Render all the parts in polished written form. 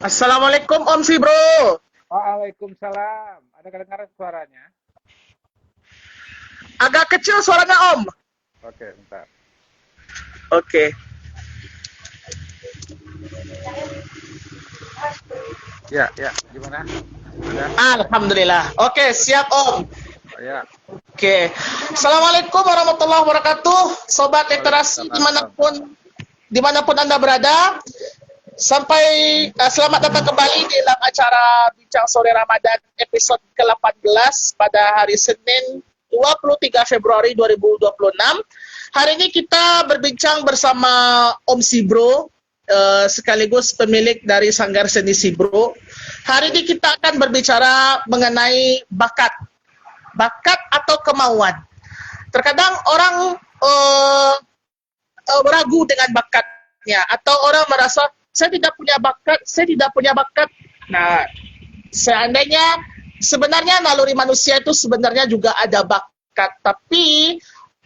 Assalamualaikum Om Si Bro. Waalaikumsalam. Ada kedengaran suaranya? Agak kecil suaranya Om. Oke, bentar. Oke. Ya, ya. Gimana? Ada? Alhamdulillah. Oke, siap Om. Ya. Oke. Assalamualaikum warahmatullahi wabarakatuh. Sobat literasi Waalaikumsalam. dimanapun Anda berada. Sampai selamat datang kembali di dalam acara Bincang Sore Ramadan episode ke-18 pada hari Senin 23 Februari 2026. Hari ini kita berbincang bersama Om Sibro, sekaligus pemilik dari Sanggar Seni Sibro. Hari ini kita akan berbicara mengenai bakat atau kemauan. Terkadang orang ragu dengan bakatnya, atau orang merasa saya tidak punya bakat. Nah, seandainya sebenarnya naluri manusia itu sebenarnya juga ada bakat, tapi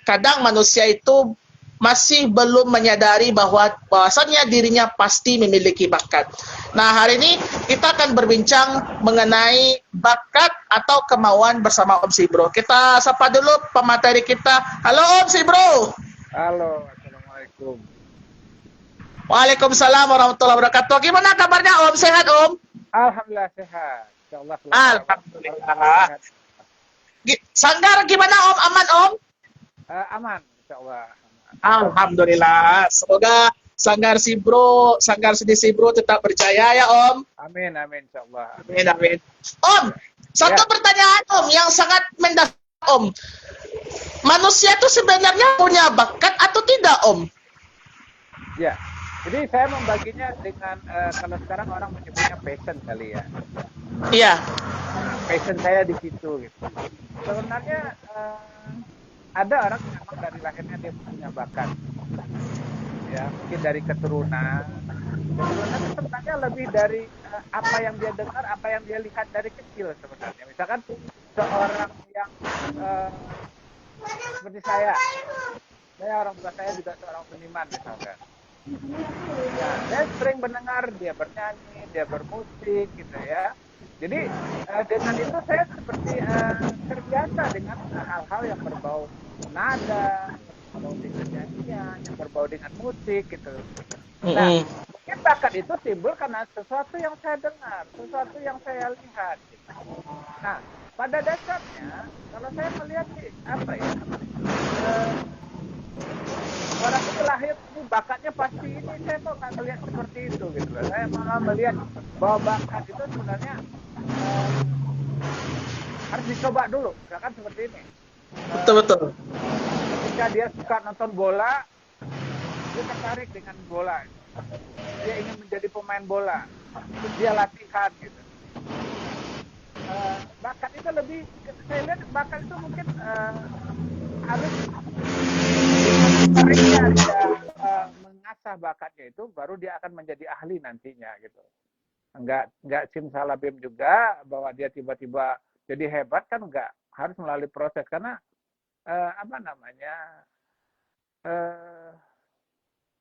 kadang manusia itu masih belum menyadari bahwasannya dirinya pasti memiliki bakat. Nah, hari ini kita akan berbincang mengenai bakat atau kemauan bersama Om Sibro. Kita sapa dulu pemateri kita. Halo Om Sibro. Halo, Assalamualaikum. Waalaikumsalam warahmatullahi wabarakatuh. Gimana kabarnya Om? Sehat Om? Alhamdulillah sehat. Insyaallah selalu Alhamdulillah. sehat. Sanggar gimana Om? Aman Om? Aman, insyaallah. Alhamdulillah. Semoga Sanggar Seni Sibro tetap berjaya ya Om. Amin, amin, insyaallah. Amin, amin. Om, satu Ya, pertanyaan Om yang sangat mendasar Om. Manusia itu sebenarnya punya bakat atau tidak Om? ya. Jadi saya membaginya dengan kalau sekarang orang menyebutnya passion kali ya. Iya. Passion saya di situ gitu. Sebenarnya ada orang yang memang dari lahirnya dia punya bakat. Ya, mungkin dari keturunan. Keturunan itu sebenarnya lebih dari apa yang dia dengar, apa yang dia lihat dari kecil sebenarnya. Misalkan seorang yang uh, seperti saya orang tua saya juga seorang seniman misalkan. Nah, saya sering mendengar dia bernyanyi, dia bermusik gitu ya. Jadi dengan itu saya seperti terbiasa dengan hal-hal yang berbau nada, yang berbau dengan nyanyian, yang berbau dengan musik gitu. Nah, Mm-mm. mungkin bakat itu timbul karena sesuatu yang saya dengar, sesuatu yang saya lihat. Gitu. Nah, pada dasarnya kalau saya melihat sih apa ya, orang itu lahir ini bakatnya pasti ini, saya kok nggak melihat seperti itu gitu loh. Saya malah melihat bahwa bakat itu sebenarnya uh, harus dicoba dulu, misalkan seperti ini. Betul Uh, betul. Ketika dia suka nonton bola, dia tertarik dengan bola, dia ingin menjadi pemain bola, terus dia latihan gitu. Bakat itu lebih, saya lihat bakat itu mungkin harus dengan seringnya dia mengasah bakatnya itu, baru dia akan menjadi ahli nantinya gitu. Enggak simsalabim juga bahwa dia tiba-tiba jadi hebat kan, enggak, harus melalui proses karena apa namanya, eh,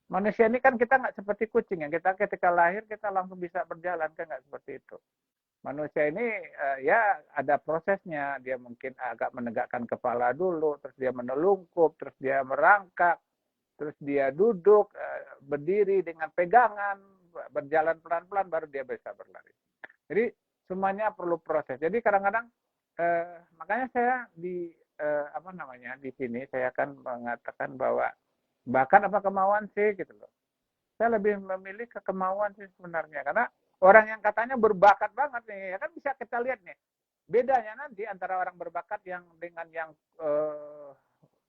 manusia ini kan kita nggak seperti kucing yang kita ketika lahir kita langsung bisa berjalan, kan nggak seperti itu. Manusia ini ya ada prosesnya, dia mungkin agak menegakkan kepala dulu, terus dia menelungkup, terus dia merangkak, terus dia duduk, berdiri dengan pegangan, berjalan pelan-pelan baru dia bisa berlari. Jadi semuanya perlu proses. Jadi kadang-kadang makanya saya di apa namanya, di sini saya akan mengatakan bahwa bakat apa kemauan sih gitu loh. Saya lebih memilih ke kemauan sih sebenarnya, karena orang yang katanya berbakat banget nih, ya kan bisa kita lihat nih bedanya nanti antara orang berbakat yang dengan yang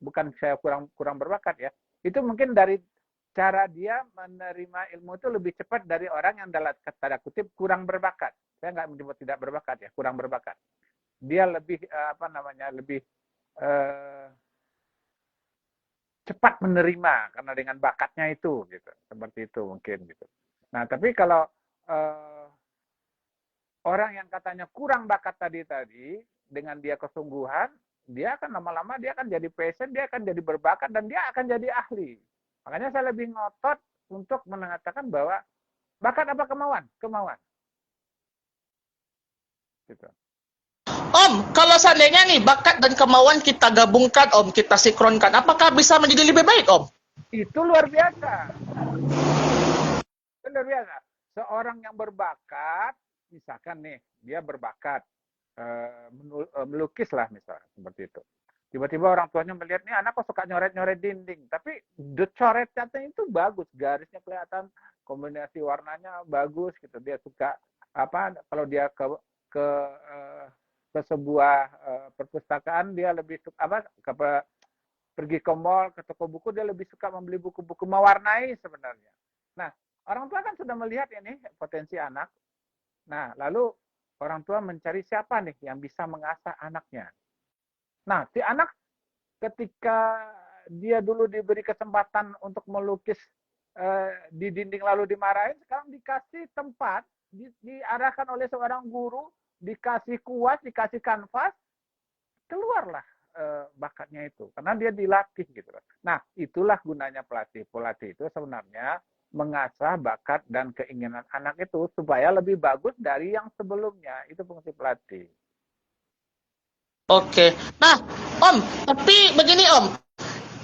bukan, saya kurang kurang berbakat ya. Itu mungkin dari cara dia menerima ilmu itu lebih cepat dari orang yang dalam tanda kutip kurang berbakat. Saya nggak menyebut tidak berbakat ya, kurang berbakat. Dia lebih apa namanya, lebih eh, cepat menerima karena dengan bakatnya itu gitu, seperti itu mungkin gitu. Nah, tapi kalau eh, orang yang katanya kurang bakat tadi dengan dia kesungguhan, dia akan lama-lama dia akan jadi passion, dia akan jadi berbakat dan dia akan jadi ahli. Makanya saya lebih ngotot untuk mengatakan bahwa bakat apa kemauan? Kemauan. gitu. Om, kalau seandainya nih bakat dan kemauan kita gabungkan, Om, kita sinkronkan, apakah bisa menjadi lebih baik, Om? Itu luar biasa. Itu luar biasa. Seorang yang berbakat, misalkan nih, dia berbakat melukis lah misalnya, seperti itu. Tiba-tiba orang tuanya melihat, nih anak kok suka nyoret-nyoret dinding. Tapi coretannya itu bagus, garisnya kelihatan, kombinasi warnanya bagus gitu. Dia suka, apa, kalau dia ke eh, ke sebuah perpustakaan, dia lebih suka, apa, pergi ke mall, ke toko buku, dia lebih suka membeli buku-buku mewarnai sebenarnya. Nah, orang tua kan sudah melihat ini potensi anak. Nah, lalu orang tua mencari siapa nih yang bisa mengasah anaknya. Nah, si anak ketika dia dulu diberi kesempatan untuk melukis di dinding lalu dimarahin, sekarang dikasih tempat, diarahkan oleh seorang guru, dikasih kuas, dikasih kanvas, keluarlah bakatnya itu karena dia dilatih gitu. Nah, itulah gunanya pelatih. Pelatih itu sebenarnya mengasah bakat dan keinginan anak itu supaya lebih bagus dari yang sebelumnya. Itu fungsi pelatih. Oke. Nah, Om, tapi begini, Om.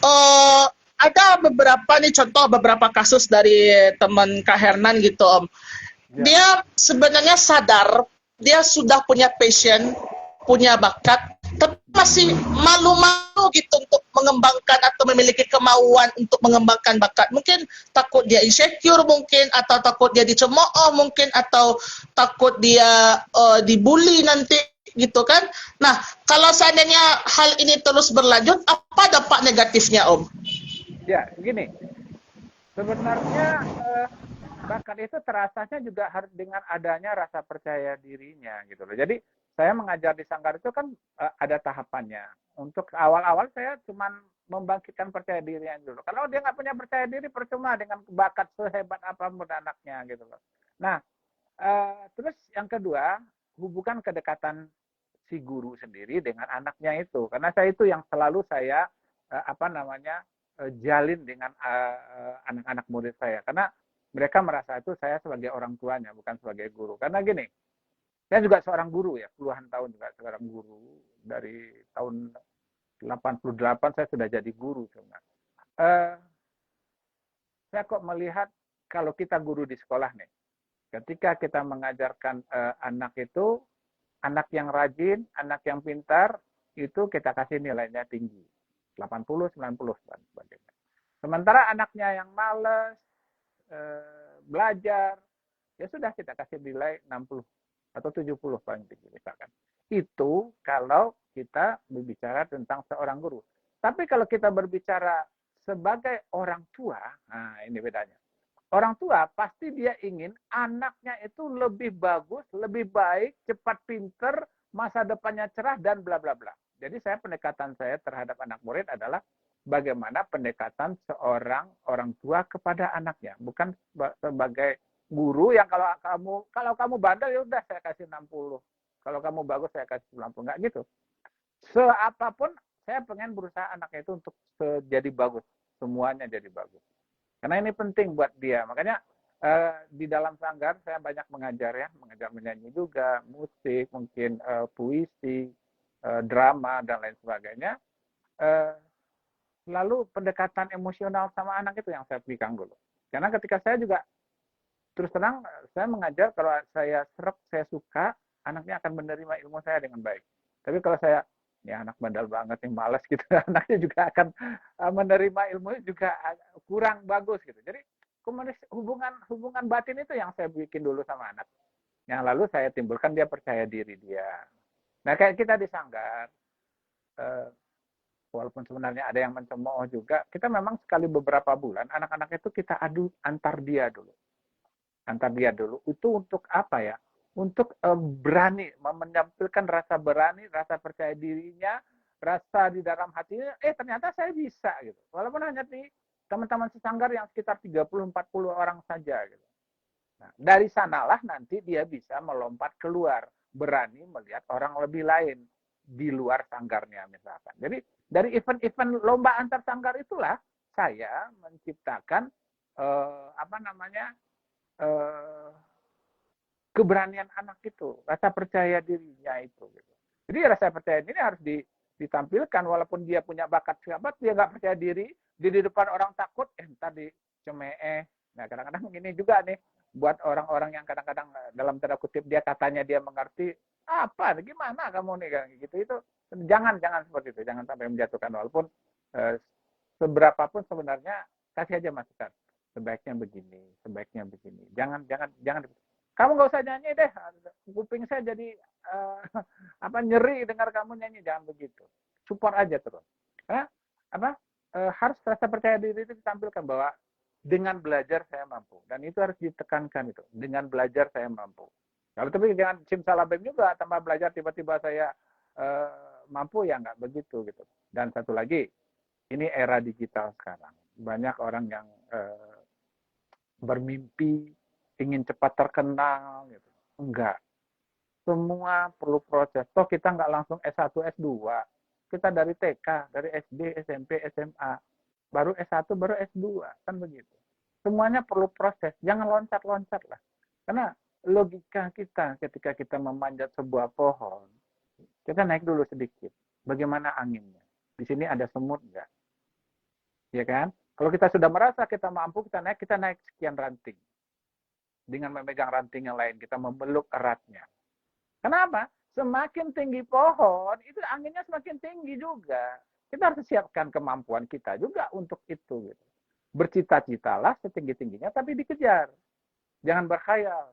Eh, ada beberapa nih contoh beberapa kasus dari teman Kak Hernan gitu, Om. Ya, Dia sebenarnya sadar dia sudah punya passion, punya bakat, tapi masih malu-malu gitu untuk mengembangkan atau memiliki kemauan untuk mengembangkan bakat. Mungkin takut dia insecure mungkin, atau takut dia dicemooh mungkin, atau takut dia dibully nanti gitu kan. Nah, kalau seandainya hal ini terus berlanjut, apa dampak negatifnya, Om? ya, gini. Sebenarnya bakat itu terasanya juga harus dengan adanya rasa percaya dirinya gitu loh. Jadi saya mengajar di Sanggar itu kan ada tahapannya. Untuk awal-awal saya cuma membangkitkan percaya dirinya dulu. Kalau dia nggak punya percaya diri, percuma dengan bakat sehebat apapun anaknya gitu loh. Nah, terus yang kedua, hubungan kedekatan si guru sendiri dengan anaknya itu. Karena saya itu yang selalu saya apa namanya jalin dengan anak-anak murid saya. Karena mereka merasa itu saya sebagai orang tuanya, bukan sebagai guru. Karena gini, saya juga seorang guru ya, puluhan tahun juga seorang guru. Dari tahun 88 saya sudah jadi guru sebenarnya. Uh, saya kok melihat kalau kita guru di sekolah nih, ketika kita mengajarkan anak itu, anak yang rajin, anak yang pintar, itu kita kasih nilainya tinggi. 80, 90, dan sebagainya. Sementara anaknya yang males, belajar, ya sudah kita kasih nilai 60 atau 70 paling tinggi misalkan. Itu kalau kita berbicara tentang seorang guru. Tapi kalau kita berbicara sebagai orang tua, nah ini bedanya. Orang tua pasti dia ingin anaknya itu lebih bagus, lebih baik, cepat pinter, masa depannya cerah, dan bla bla bla. Jadi pendekatan saya terhadap anak murid adalah bagaimana pendekatan seorang orang tua kepada anaknya, bukan sebagai guru yang kalau kamu bandel ya udah saya kasih 60. Kalau kamu bagus saya kasih 90. Enggak gitu. Seapapun saya pengen berusaha anaknya itu untuk jadi bagus, semuanya jadi bagus. Karena ini penting buat dia. Makanya di dalam sanggar saya banyak mengajar ya, mengajar menyanyi juga, musik, mungkin puisi, drama dan lain sebagainya. Lalu pendekatan emosional sama anak itu yang saya pegang dulu. Karena ketika saya juga terus terang saya mengajar, kalau saya serap, saya suka, anaknya akan menerima ilmu saya dengan baik. Tapi kalau saya ya anak bandel banget yang malas gitu, anaknya juga akan menerima ilmu juga kurang bagus gitu. Jadi hubungan batin itu yang saya bikin dulu sama anak. Yang lalu saya timbulkan dia percaya diri dia. Nah kayak kita di Sanggar, walaupun sebenarnya ada yang mencemooh juga, kita memang sekali beberapa bulan anak-anak itu kita adu antar dia dulu itu untuk apa ya, untuk berani menampilkan rasa berani, rasa percaya dirinya, rasa di dalam hatinya ternyata saya bisa gitu, walaupun hanya di teman-teman sesanggar yang sekitar 30-40 orang saja gitu. Nah, dari sanalah nanti dia bisa melompat keluar, berani melihat orang lebih lain di luar sanggarnya misalkan. Jadi dari event-event lomba antar sanggar itulah saya menciptakan apa namanya keberanian anak itu, rasa percaya dirinya itu. Gitu. Jadi rasa percaya diri harus ditampilkan, walaupun dia punya bakat sahabat, dia nggak percaya diri, di depan orang takut, tadi cemeh. Nah kadang-kadang ini juga nih, buat orang-orang yang kadang-kadang dalam tanda kutip dia katanya dia mengerti, apa, gimana kamu nih, kayak gitu, itu jangan seperti itu, jangan sampai menjatuhkan, walaupun seberapapun sebenarnya kasih aja masukan, sebaiknya begini, jangan kamu nggak usah nyanyi deh, kuping saya jadi nyeri dengar kamu nyanyi, jangan begitu, support aja terus. Karena harus rasa percaya diri itu ditampilkan bahwa dengan belajar saya mampu, dan itu harus ditekankan, itu dengan belajar saya mampu. Kalau tapi jangan simsalabim juga, tambah belajar tiba-tiba saya mampu, ya nggak begitu gitu. Dan satu lagi, ini era digital sekarang, banyak orang yang bermimpi ingin cepat terkenal gitu. Enggak. Semua perlu proses. Toh kita nggak langsung S1, S2. Kita dari TK, dari SD, SMP, SMA. Baru S1, baru S2. Kan begitu. Semuanya perlu proses. Jangan loncat-loncat lah. Karena logika kita ketika kita memanjat sebuah pohon, kita naik dulu sedikit. Bagaimana anginnya? Di sini ada semut nggak? Ya kan? Kalau kita sudah merasa kita mampu, kita naik sekian ranting. Dengan memegang ranting yang lain, kita memeluk eratnya. Kenapa? Semakin tinggi pohon, itu anginnya semakin tinggi juga. Kita harus siapkan kemampuan kita juga untuk itu. Gitu. Bercita-citalah setinggi-tingginya, tapi dikejar. Jangan berkhayal.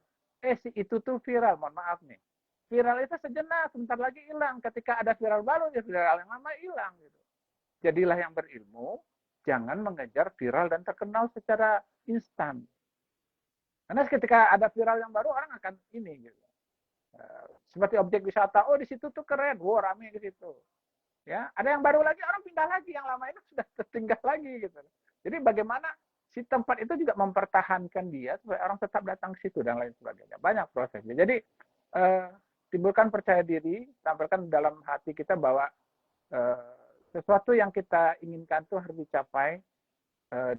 Si itu tuh viral, mohon maaf nih. Viral itu sejenak, sebentar lagi hilang. Ketika ada viral baru, ya viral yang lama hilang. Gitu. Jadilah yang berilmu, jangan mengejar viral dan terkenal secara instan. Karena ketika ada viral yang baru, orang akan ini gitu. Seperti objek wisata, di situ tuh keren, rame ke situ. Ya, ada yang baru lagi, orang pindah lagi, yang lama itu sudah tertinggal lagi gitu. Jadi bagaimana si tempat itu juga mempertahankan dia supaya orang tetap datang ke situ dan lain sebagainya. Banyak prosesnya. Jadi timbulkan percaya diri, tampilkan dalam hati kita bahwa sesuatu yang kita inginkan itu harus dicapai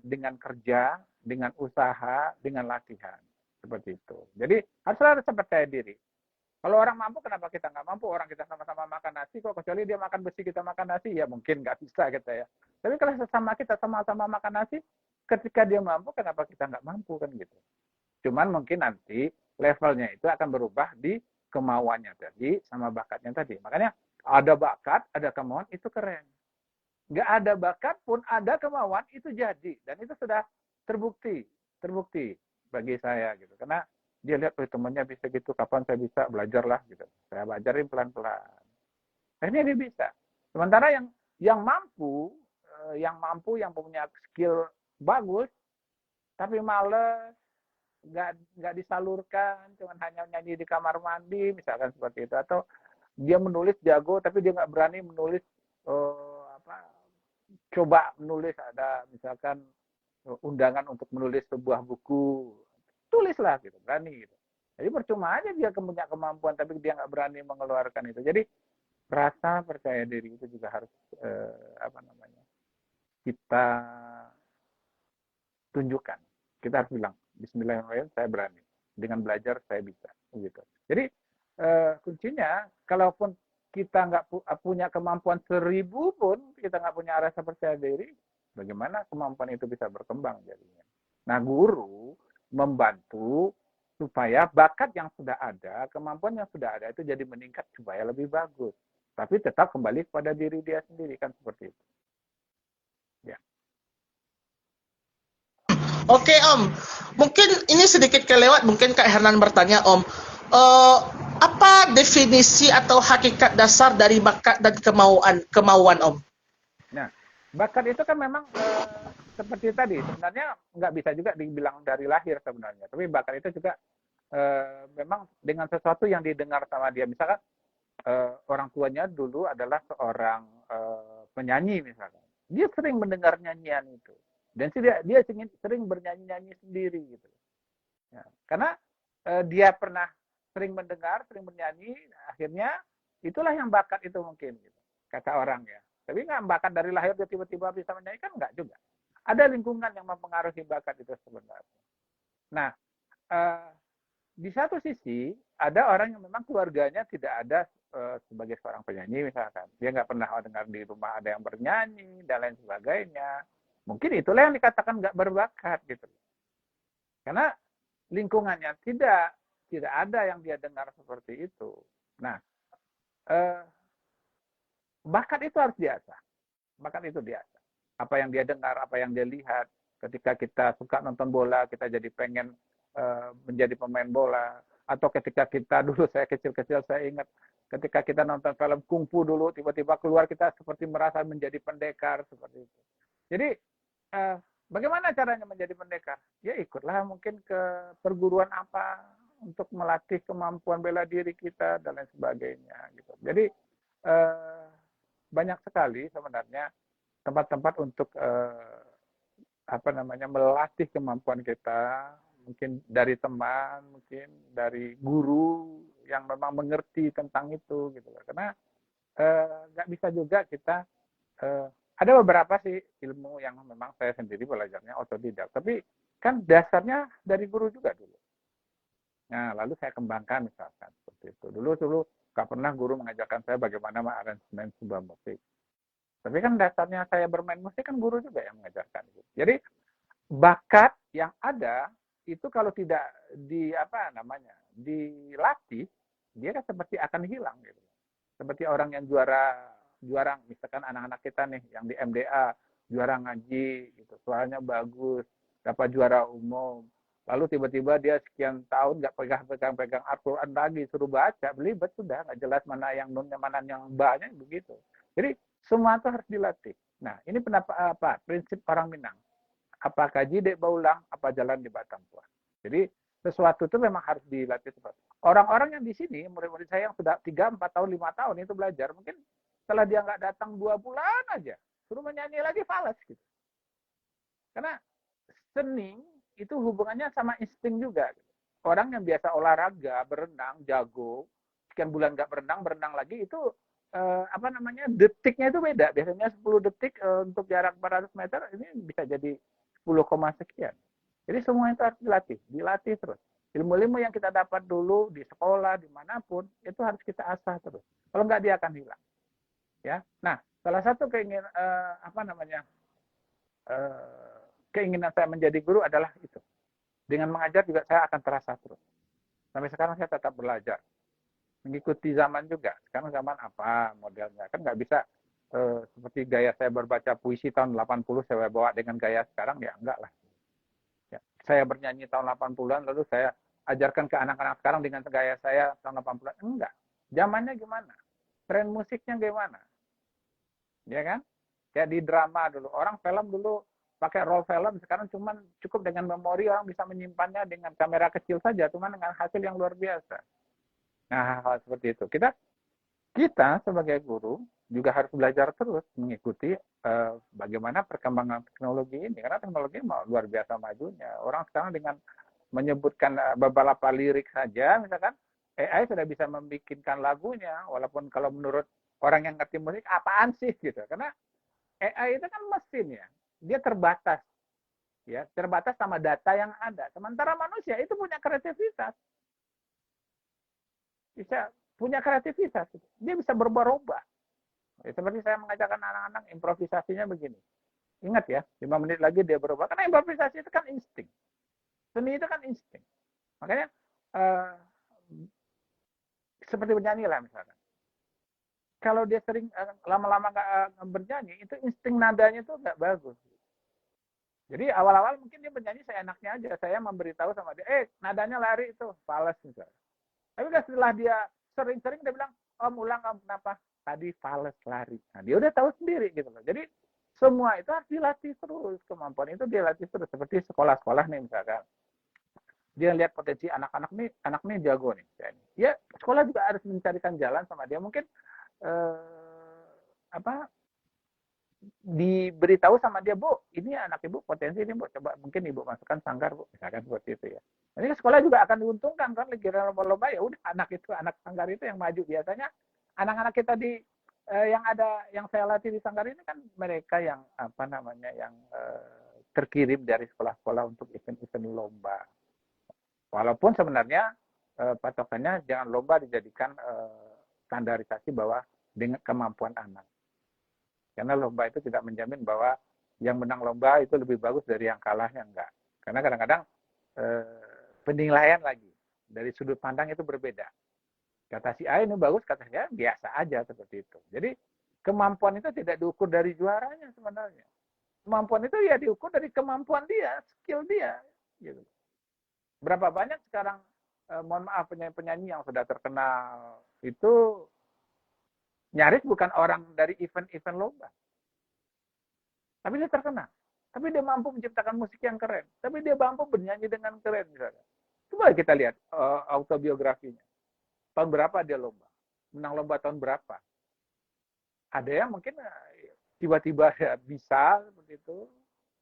dengan kerja, dengan usaha, dengan latihan. Seperti itu. Jadi harus percaya diri. Kalau orang mampu, kenapa kita nggak mampu? Orang kita sama-sama makan nasi kok, kecuali dia makan besi, kita makan nasi, ya mungkin nggak bisa gitu ya. Tapi kalau sesama kita sama-sama makan nasi, ketika dia mampu, kenapa kita nggak mampu kan gitu. Cuman mungkin nanti levelnya itu akan berubah di kemauannya tadi sama bakatnya tadi. Makanya ada bakat, ada kemauan, itu keren. Nggak ada bakat pun ada kemauan, itu jadi. Dan itu sudah terbukti bagi saya gitu. Karena dia lihat temannya bisa gitu, kapan saya bisa, belajarlah gitu. Saya belajarin pelan-pelan. Akhirnya dia bisa. Sementara yang mampu, yang punya skill bagus, tapi males, nggak disalurkan, cuman hanya nyanyi di kamar mandi, misalkan seperti itu. Atau dia menulis jago, tapi dia nggak berani menulis coba menulis, ada misalkan undangan untuk menulis sebuah buku, tulislah gitu, berani gitu. Jadi percuma aja dia punya kemampuan tapi dia nggak berani mengeluarkan itu. Jadi rasa percaya diri itu juga harus kita tunjukkan. Kita harus bilang Bismillahirrahmanirrahim, saya berani, dengan belajar saya bisa gitu. Jadi kuncinya, kalaupun kita nggak punya kemampuan 1000 pun, kita nggak punya rasa percaya diri, bagaimana kemampuan itu bisa berkembang jadinya. Nah, guru membantu supaya bakat yang sudah ada, kemampuan yang sudah ada itu jadi meningkat supaya lebih bagus. Tapi tetap kembali kepada diri dia sendiri, kan seperti itu. Ya. Oke Om, mungkin ini sedikit kelewat, mungkin Kak Hernan bertanya Om, apa definisi atau hakikat dasar dari bakat dan kemauan Om? Nah, bakat itu kan memang seperti tadi, sebenarnya nggak bisa juga dibilang dari lahir sebenarnya. Tapi bakat itu juga memang dengan sesuatu yang didengar sama dia. Misalkan orang tuanya dulu adalah seorang penyanyi misalkan. Dia sering mendengar nyanyian itu. Dan dia sering bernyanyi-nyanyi sendiri gitu. Ya, karena dia pernah sering mendengar, sering bernyanyi, akhirnya itulah yang bakat itu mungkin gitu, kata orang ya. Tapi nggak bakat dari lahir dia tiba-tiba bisa menyanyi, kan nggak juga. Ada lingkungan yang mempengaruhi bakat itu sebenarnya. Nah, di satu sisi ada orang yang memang keluarganya tidak ada sebagai seorang penyanyi misalkan. Dia nggak pernah dengar di rumah ada yang bernyanyi dan lain sebagainya. Mungkin itulah yang dikatakan nggak berbakat gitu. Karena lingkungannya tidak ada yang dia dengar seperti itu. Nah, bakat itu harus diasah. Bakat itu diasah. Apa yang dia dengar, apa yang dia lihat. Ketika kita suka nonton bola, kita jadi pengen menjadi pemain bola. Atau ketika kita dulu, saya kecil-kecil, saya ingat ketika kita nonton film kungfu dulu, tiba-tiba keluar kita seperti merasa menjadi pendekar seperti itu. Jadi bagaimana caranya menjadi pendekar? Ya ikutlah mungkin ke perguruan apa untuk melatih kemampuan bela diri kita dan lain sebagainya. Gitu. Jadi banyak sekali sebenarnya tempat-tempat untuk melatih kemampuan kita, mungkin dari teman, mungkin dari guru yang memang mengerti tentang itu gitu. Karena nggak bisa juga kita ada beberapa sih ilmu yang memang saya sendiri belajarnya otodidak, tapi kan dasarnya dari guru juga dulu. Nah, lalu saya kembangkan misalkan seperti itu. Dulu nggak pernah guru mengajarkan saya bagaimana mengaransemen sebuah musik. Tapi kan dasarnya saya bermain musik kan guru juga yang mengajarkan. Jadi bakat yang ada itu kalau tidak dilatih, dia kan seperti akan hilang gitu. Seperti orang yang juara misalkan anak-anak kita nih yang di MDA juara ngaji gitu, suaranya bagus, dapat juara umum. Lalu tiba-tiba dia sekian tahun nggak pegang Al-Quran lagi, suruh baca, belibet sudah, nggak jelas mana yang nunnya, mana yang banyak begitu. Jadi semua itu harus dilatih. Nah, ini prinsip orang Minang. Apa kaji dek baulang, apa jalan di batang tua. Jadi sesuatu itu memang harus dilatih. Orang-orang yang di sini, murid-murid saya yang sudah 3, 4 tahun, 5 tahun itu belajar, mungkin setelah dia nggak datang 2 bulan aja, suruh menyanyi lagi falas gitu. Karena seni itu hubungannya sama insting juga. Orang yang biasa olahraga, berenang, jago, sekian bulan nggak berenang lagi itu detiknya itu beda. Biasanya 10 detik untuk jarak 400 meter ini bisa jadi 10, sekian. Jadi semua itu harus dilatih terus. Ilmu-ilmu yang kita dapat dulu di sekolah, dimanapun, itu harus kita asah terus. Kalau nggak dia akan hilang. Ya, nah salah satu keinginan saya menjadi guru adalah itu. Dengan mengajar juga saya akan terasa terus. Sampai sekarang saya tetap belajar. Mengikuti zaman juga. Sekarang zaman apa modelnya? Kan nggak bisa seperti gaya saya berbaca puisi tahun 80 saya bawa dengan gaya sekarang, ya enggak lah. Ya, saya bernyanyi tahun 80-an lalu saya ajarkan ke anak-anak sekarang dengan gaya saya tahun 80-an. Enggak. Zamannya gimana? Tren musiknya gimana? Ya kan? Kayak di drama dulu. Orang film dulu pakai roll film, sekarang cukup dengan memori orang bisa menyimpannya dengan kamera kecil saja, cuma dengan hasil yang luar biasa. Nah, hal seperti itu. Kita sebagai guru juga harus belajar terus mengikuti bagaimana perkembangan teknologi ini. Karena teknologi luar biasa majunya. Orang sekarang dengan menyebutkan beberapa lirik saja, misalkan AI sudah bisa membikinkan lagunya, walaupun kalau menurut orang yang ngerti musik, apaan sih gitu. Karena AI itu kan mesin ya, dia terbatas. Ya, terbatas sama data yang ada. Sementara manusia itu punya kreativitas. Bisa punya kreativitas. Dia bisa berubah-ubah. Ya, seperti saya mengajarkan anak-anak, improvisasinya begini. Ingat ya, 5 menit lagi dia berubah. Karena improvisasi itu kan insting. Seni itu kan insting. Makanya seperti bernyanyi lah misalkan. Kalau dia sering lama-lama nggak bernyanyi, itu insting nadanya itu nggak bagus. Jadi awal-awal mungkin dia bernyanyi seenaknya aja. Saya memberitahu sama dia, nadanya lari itu, fals misalnya. Tapi setelah dia sering-sering dia bilang, ulang kenapa? Tadi fals lari. Nah, dia udah tahu sendiri gitu loh. Jadi semua itu harus dilatih terus. Kemampuan itu dilatih terus. Seperti sekolah-sekolah nih misalkan. Dia lihat potensi anak nih jago nih. Ya sekolah juga harus mencarikan jalan sama dia. Mungkin diberitahu sama dia, Bu, ini anak ibu potensi ini, Bu, coba mungkin ibu masukkan sanggar, Bu, misalkan seperti itu ya. Nanti sekolah juga akan diuntungkan kan, lagi lomba-lomba ya udah anak sanggar itu yang maju. Biasanya anak-anak kita yang saya latih di sanggar ini kan mereka yang terkirim dari sekolah-sekolah untuk event-event lomba. Walaupun sebenarnya patokannya jangan lomba dijadikan standarisasi bahwa dengan kemampuan anak. Karena lomba itu tidak menjamin bahwa yang menang lomba itu lebih bagus dari yang kalahnya, enggak. Karena kadang-kadang penilaian lagi dari sudut pandang itu berbeda. Kata si A ini bagus, kata si A biasa aja seperti itu. Jadi kemampuan itu tidak diukur dari juaranya sebenarnya. Kemampuan itu ya diukur dari kemampuan dia, skill dia. Gitu. Berapa banyak sekarang, mohon maaf, penyanyi-penyanyi yang sudah terkenal itu nyaris bukan orang dari event-event lomba. Tapi dia terkenal. Tapi dia mampu menciptakan musik yang keren. Tapi dia mampu bernyanyi dengan keren misalnya. Coba kita lihat autobiografinya. Tahun berapa dia lomba? Menang lomba tahun berapa? Ada yang mungkin tiba-tiba ya bisa seperti itu,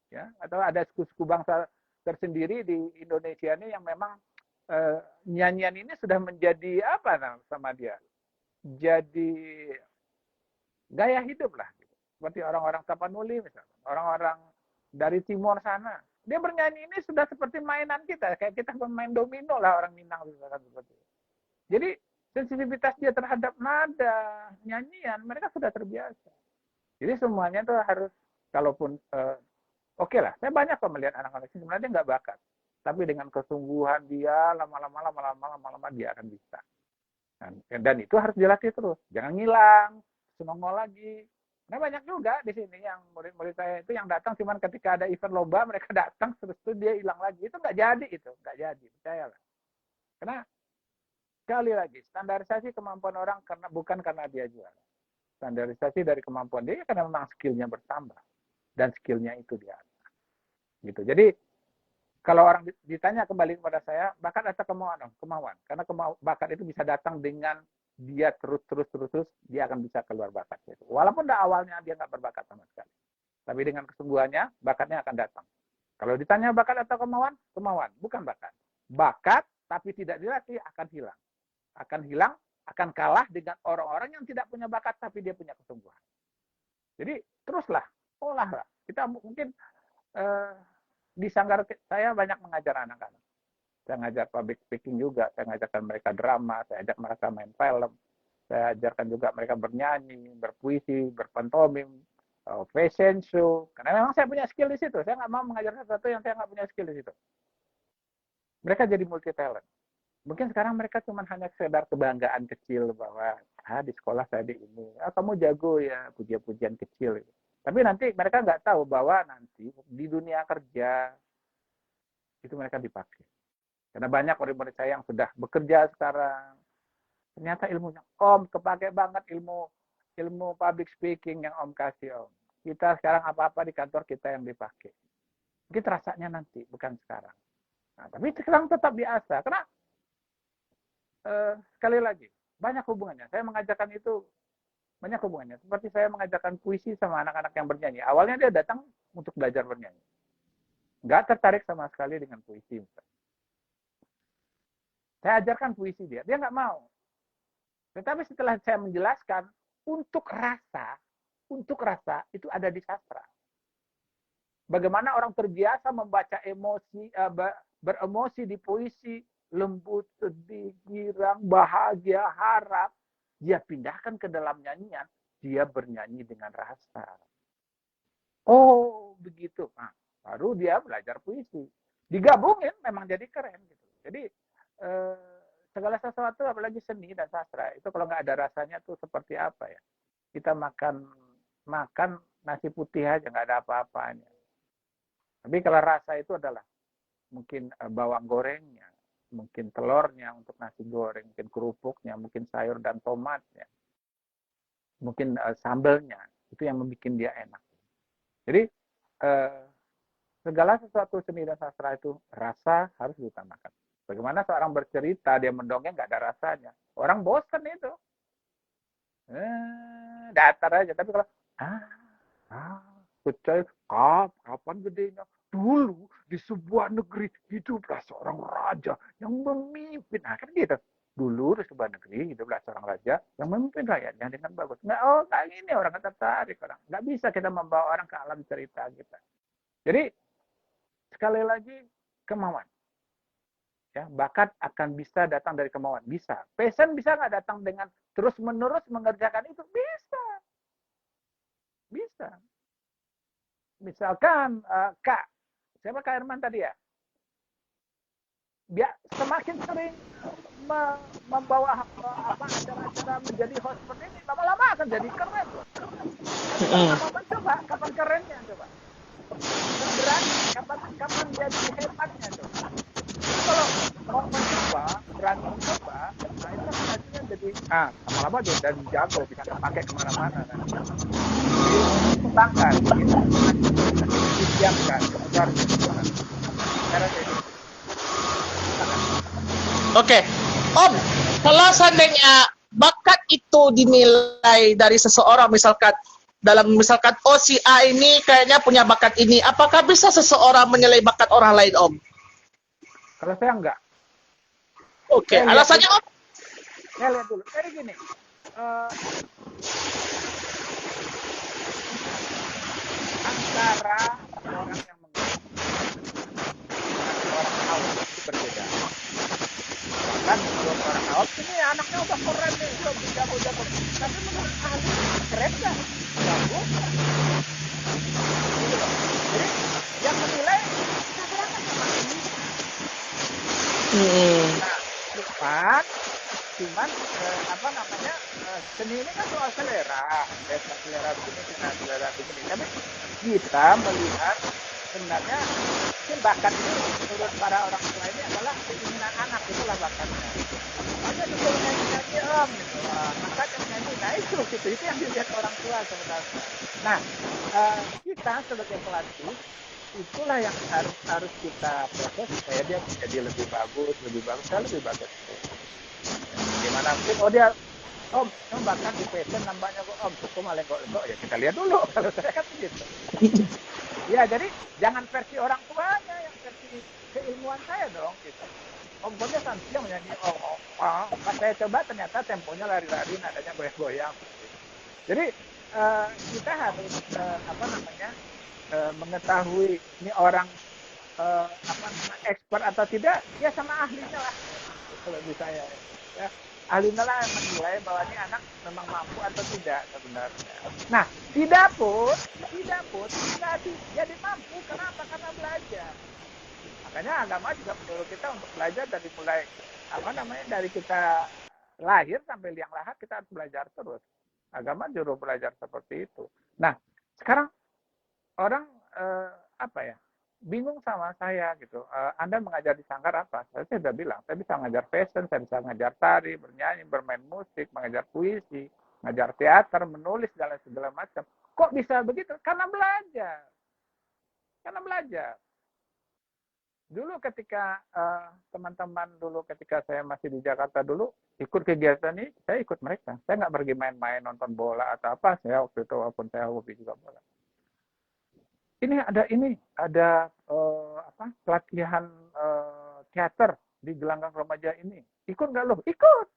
ya. Atau ada suku-suku bangsa tersendiri di Indonesia ini yang memang nyanyian ini sudah menjadi apa sama dia? Jadi gaya hidup lah. Seperti orang-orang Tapanuli misalnya, orang-orang dari timur sana. Dia bernyanyi ini sudah seperti mainan kita, kayak kita bermain domino lah orang Minang misalkan seperti itu. Jadi sensitivitas dia terhadap nada, nyanyian, mereka sudah terbiasa. Jadi semuanya itu harus, kalaupun oke lah, saya banyak kok melihat anak-anak ini sebenarnya dia nggak bakat, tapi dengan kesungguhan dia lama-lama dia akan bisa. Dan itu harus dilatih terus, jangan ngilang, senongol lagi. Nah banyak juga di sini yang murid-murid saya itu yang datang cuman ketika ada event lomba mereka datang terus itu dia hilang lagi, itu nggak jadi, percayalah. Karena sekali lagi standarisasi kemampuan orang bukan karena dia juara, standarisasi dari kemampuan dia karena memang skillnya bertambah dan skillnya itu dia gitu. Jadi kalau orang ditanya kembali kepada saya bakat atau kemauan, karena bakat itu bisa datang dengan dia terus dia akan bisa keluar bakat itu. Walaupun awalnya dia nggak berbakat sama sekali, tapi dengan kesungguhannya bakatnya akan datang. Kalau ditanya bakat atau kemauan bukan bakat. Bakat tapi tidak dilatih akan hilang, akan kalah dengan orang-orang yang tidak punya bakat tapi dia punya kesungguhan. Jadi teruslah, olahlah. Kita mungkin di sanggar saya banyak mengajar anak-anak. Saya ngajar public speaking juga, saya ngajarkan mereka drama, saya ajak mereka main film, saya ajarkan juga mereka bernyanyi, berpuisi, berpantomim, fashion show. Karena memang saya punya skill di situ. Saya nggak mau mengajar sesuatu yang saya nggak punya skill di situ. Mereka jadi multi talent. Mungkin sekarang mereka cuma hanya sekedar kebanggaan kecil bahwa di sekolah saya di ini, kamu jago ya, pujian-pujian kecil. Tapi nanti mereka nggak tahu bahwa nanti di dunia kerja itu mereka dipakai. Karena banyak murid-murid saya yang sudah bekerja sekarang, ternyata ilmunya, kepake banget ilmu public speaking yang Om kasih, Om. Kita sekarang apa-apa di kantor kita yang dipakai. Mungkin rasanya nanti, bukan sekarang. Nah, tapi sekarang tetap biasa. Karena sekali lagi, banyak hubungannya. Saya mengajarkan itu banyak hubungannya. Seperti saya mengajarkan puisi sama anak-anak yang bernyanyi. Awalnya dia datang untuk belajar bernyanyi. Nggak tertarik sama sekali dengan puisi. Misalnya. Saya ajarkan puisi dia nggak mau. Tetapi setelah saya menjelaskan, untuk rasa itu ada di sastra. Bagaimana orang terbiasa membaca emosi, beremosi di puisi, lembut, sedih, girang, bahagia, harap, dia pindahkan ke dalam nyanyian, dia bernyanyi dengan rasa. Oh, begitu. Nah, baru dia belajar puisi. Digabungin memang jadi keren gitu. Jadi segala sesuatu apalagi seni dan sastra itu kalau nggak ada rasanya tuh seperti apa ya? Kita makan nasi putih aja nggak ada apa-apanya. Tapi kalau rasa itu adalah mungkin bawang gorengnya, mungkin telurnya untuk nasi goreng, mungkin kerupuknya, mungkin sayur dan tomatnya, mungkin sambelnya, itu yang membuat dia enak. Jadi segala sesuatu seni dan sastra itu rasa harus diutamakan. Bagaimana seorang bercerita, dia mendongeng nggak ada rasanya. Orang bosan itu. Datar aja. Tapi kalau, kucoy, kapan gedenya? Dulu di sebuah negeri hiduplah seorang raja yang memimpin. Nah kan gitu. Dulu di sebuah negeri hiduplah seorang raja yang memimpin rakyatnya dengan bagus. Kayak gini orang nggak tertarik. Nggak bisa kita membawa orang ke alam cerita kita. Jadi, sekali lagi, kemauan. Ya, bakat akan bisa datang dari kemauan, bisa. Passion bisa nggak datang dengan terus-menerus mengerjakan itu? Bisa, bisa. Misalkan Kak, siapa Kak Herman tadi ya? Dia semakin sering membawa acara-acara menjadi host seperti ini, lama-lama akan jadi keren loh. Tapi kalau nggak mau mencoba, kapan kerennya coba? Nggak berani, kapan jadi hebatnya coba? Tapi kalau mau mencoba, berani mencoba, nah itu kan hasilnya jadi lama-lama jadi jago, bisa kepake kemana-mana nanti. Ilmunya dikembangkan, ilmunya disiapkan, itu harus dikembangkan. Cara kayak gitu. Silakan. Oke, Om, kalau seandainya bakat itu dinilai dari seseorang, misalkan oh si A ini kayaknya punya bakat ini, apakah bisa seseorang menilai bakat orang lain, Om? Kalau saya enggak, Oke, saya lihat alasannya dulu. Om? Saya lihat dulu. Jadi gini, antara orang yang mengerti dengan orang awam itu berbeda. Bahkan menurut orang awam, ini anaknya udah keren nih, udah jago-jago. Tapi menurut ahli, keren nggak? Jago nggak? Gitu loh. Jadi yang menilai masyarakat sama ahlinya. Nah, cuman seni ini kan soal selera, selera begini, selera begini. Tapi kita melihat sebenarnya mungkin bakat ini menurut para orang tua ini adalah keinginan anak, itulah bakatnya. Makanya disuruh nyanyi om, gitu. Makanya nyanyi, nah itu yang dilihat orang tua sebenarnya. Nah, kita sebagai pelatih itulah yang harus kita proses supaya dia menjadi lebih bagus, saya lebih bagus. Gimana mungkin dia om bakat di passion nambahnya kok om kok malah kok ya kita lihat dulu kalau saya kan begitu. Ya jadi jangan versi orang tuanya, yang versi keilmuan saya dong gitu. Om Bonya siang menyanyi pas saya coba ternyata temponya lari-lari, nadanya goyang-goyang. Jadi kita harus mengetahui ini orang expert atau tidak, ya sama ahlinya lah kalau di saya ya. Ahlinya lah yang menilai bahwa ini anak memang mampu atau tidak sebenarnya. Nah, tidak pun bisa jadi mampu. Kenapa? Karena belajar. Makanya agama juga menyuruh kita untuk belajar dari mulai dari kita lahir sampai liang lahat, kita harus belajar terus. Agama juru belajar seperti itu. Nah, sekarang orang bingung sama saya gitu. Anda mengajar di Sanggar apa? Saya sudah bilang, saya bisa mengajar fashion, saya bisa mengajar tari, bernyanyi, bermain musik, mengajar puisi, mengajar teater, menulis, dan segala macam. Kok bisa begitu? Karena belajar. Dulu ketika teman-teman ketika saya masih di Jakarta dulu, ikut kegiatan ini, saya ikut mereka. Saya nggak pergi main-main nonton bola atau apa. Saya waktu itu walaupun saya hobi juga bola. Ini ada pelatihan teater di Gelanggang Remaja ini. Ikut nggak lo? Ikut.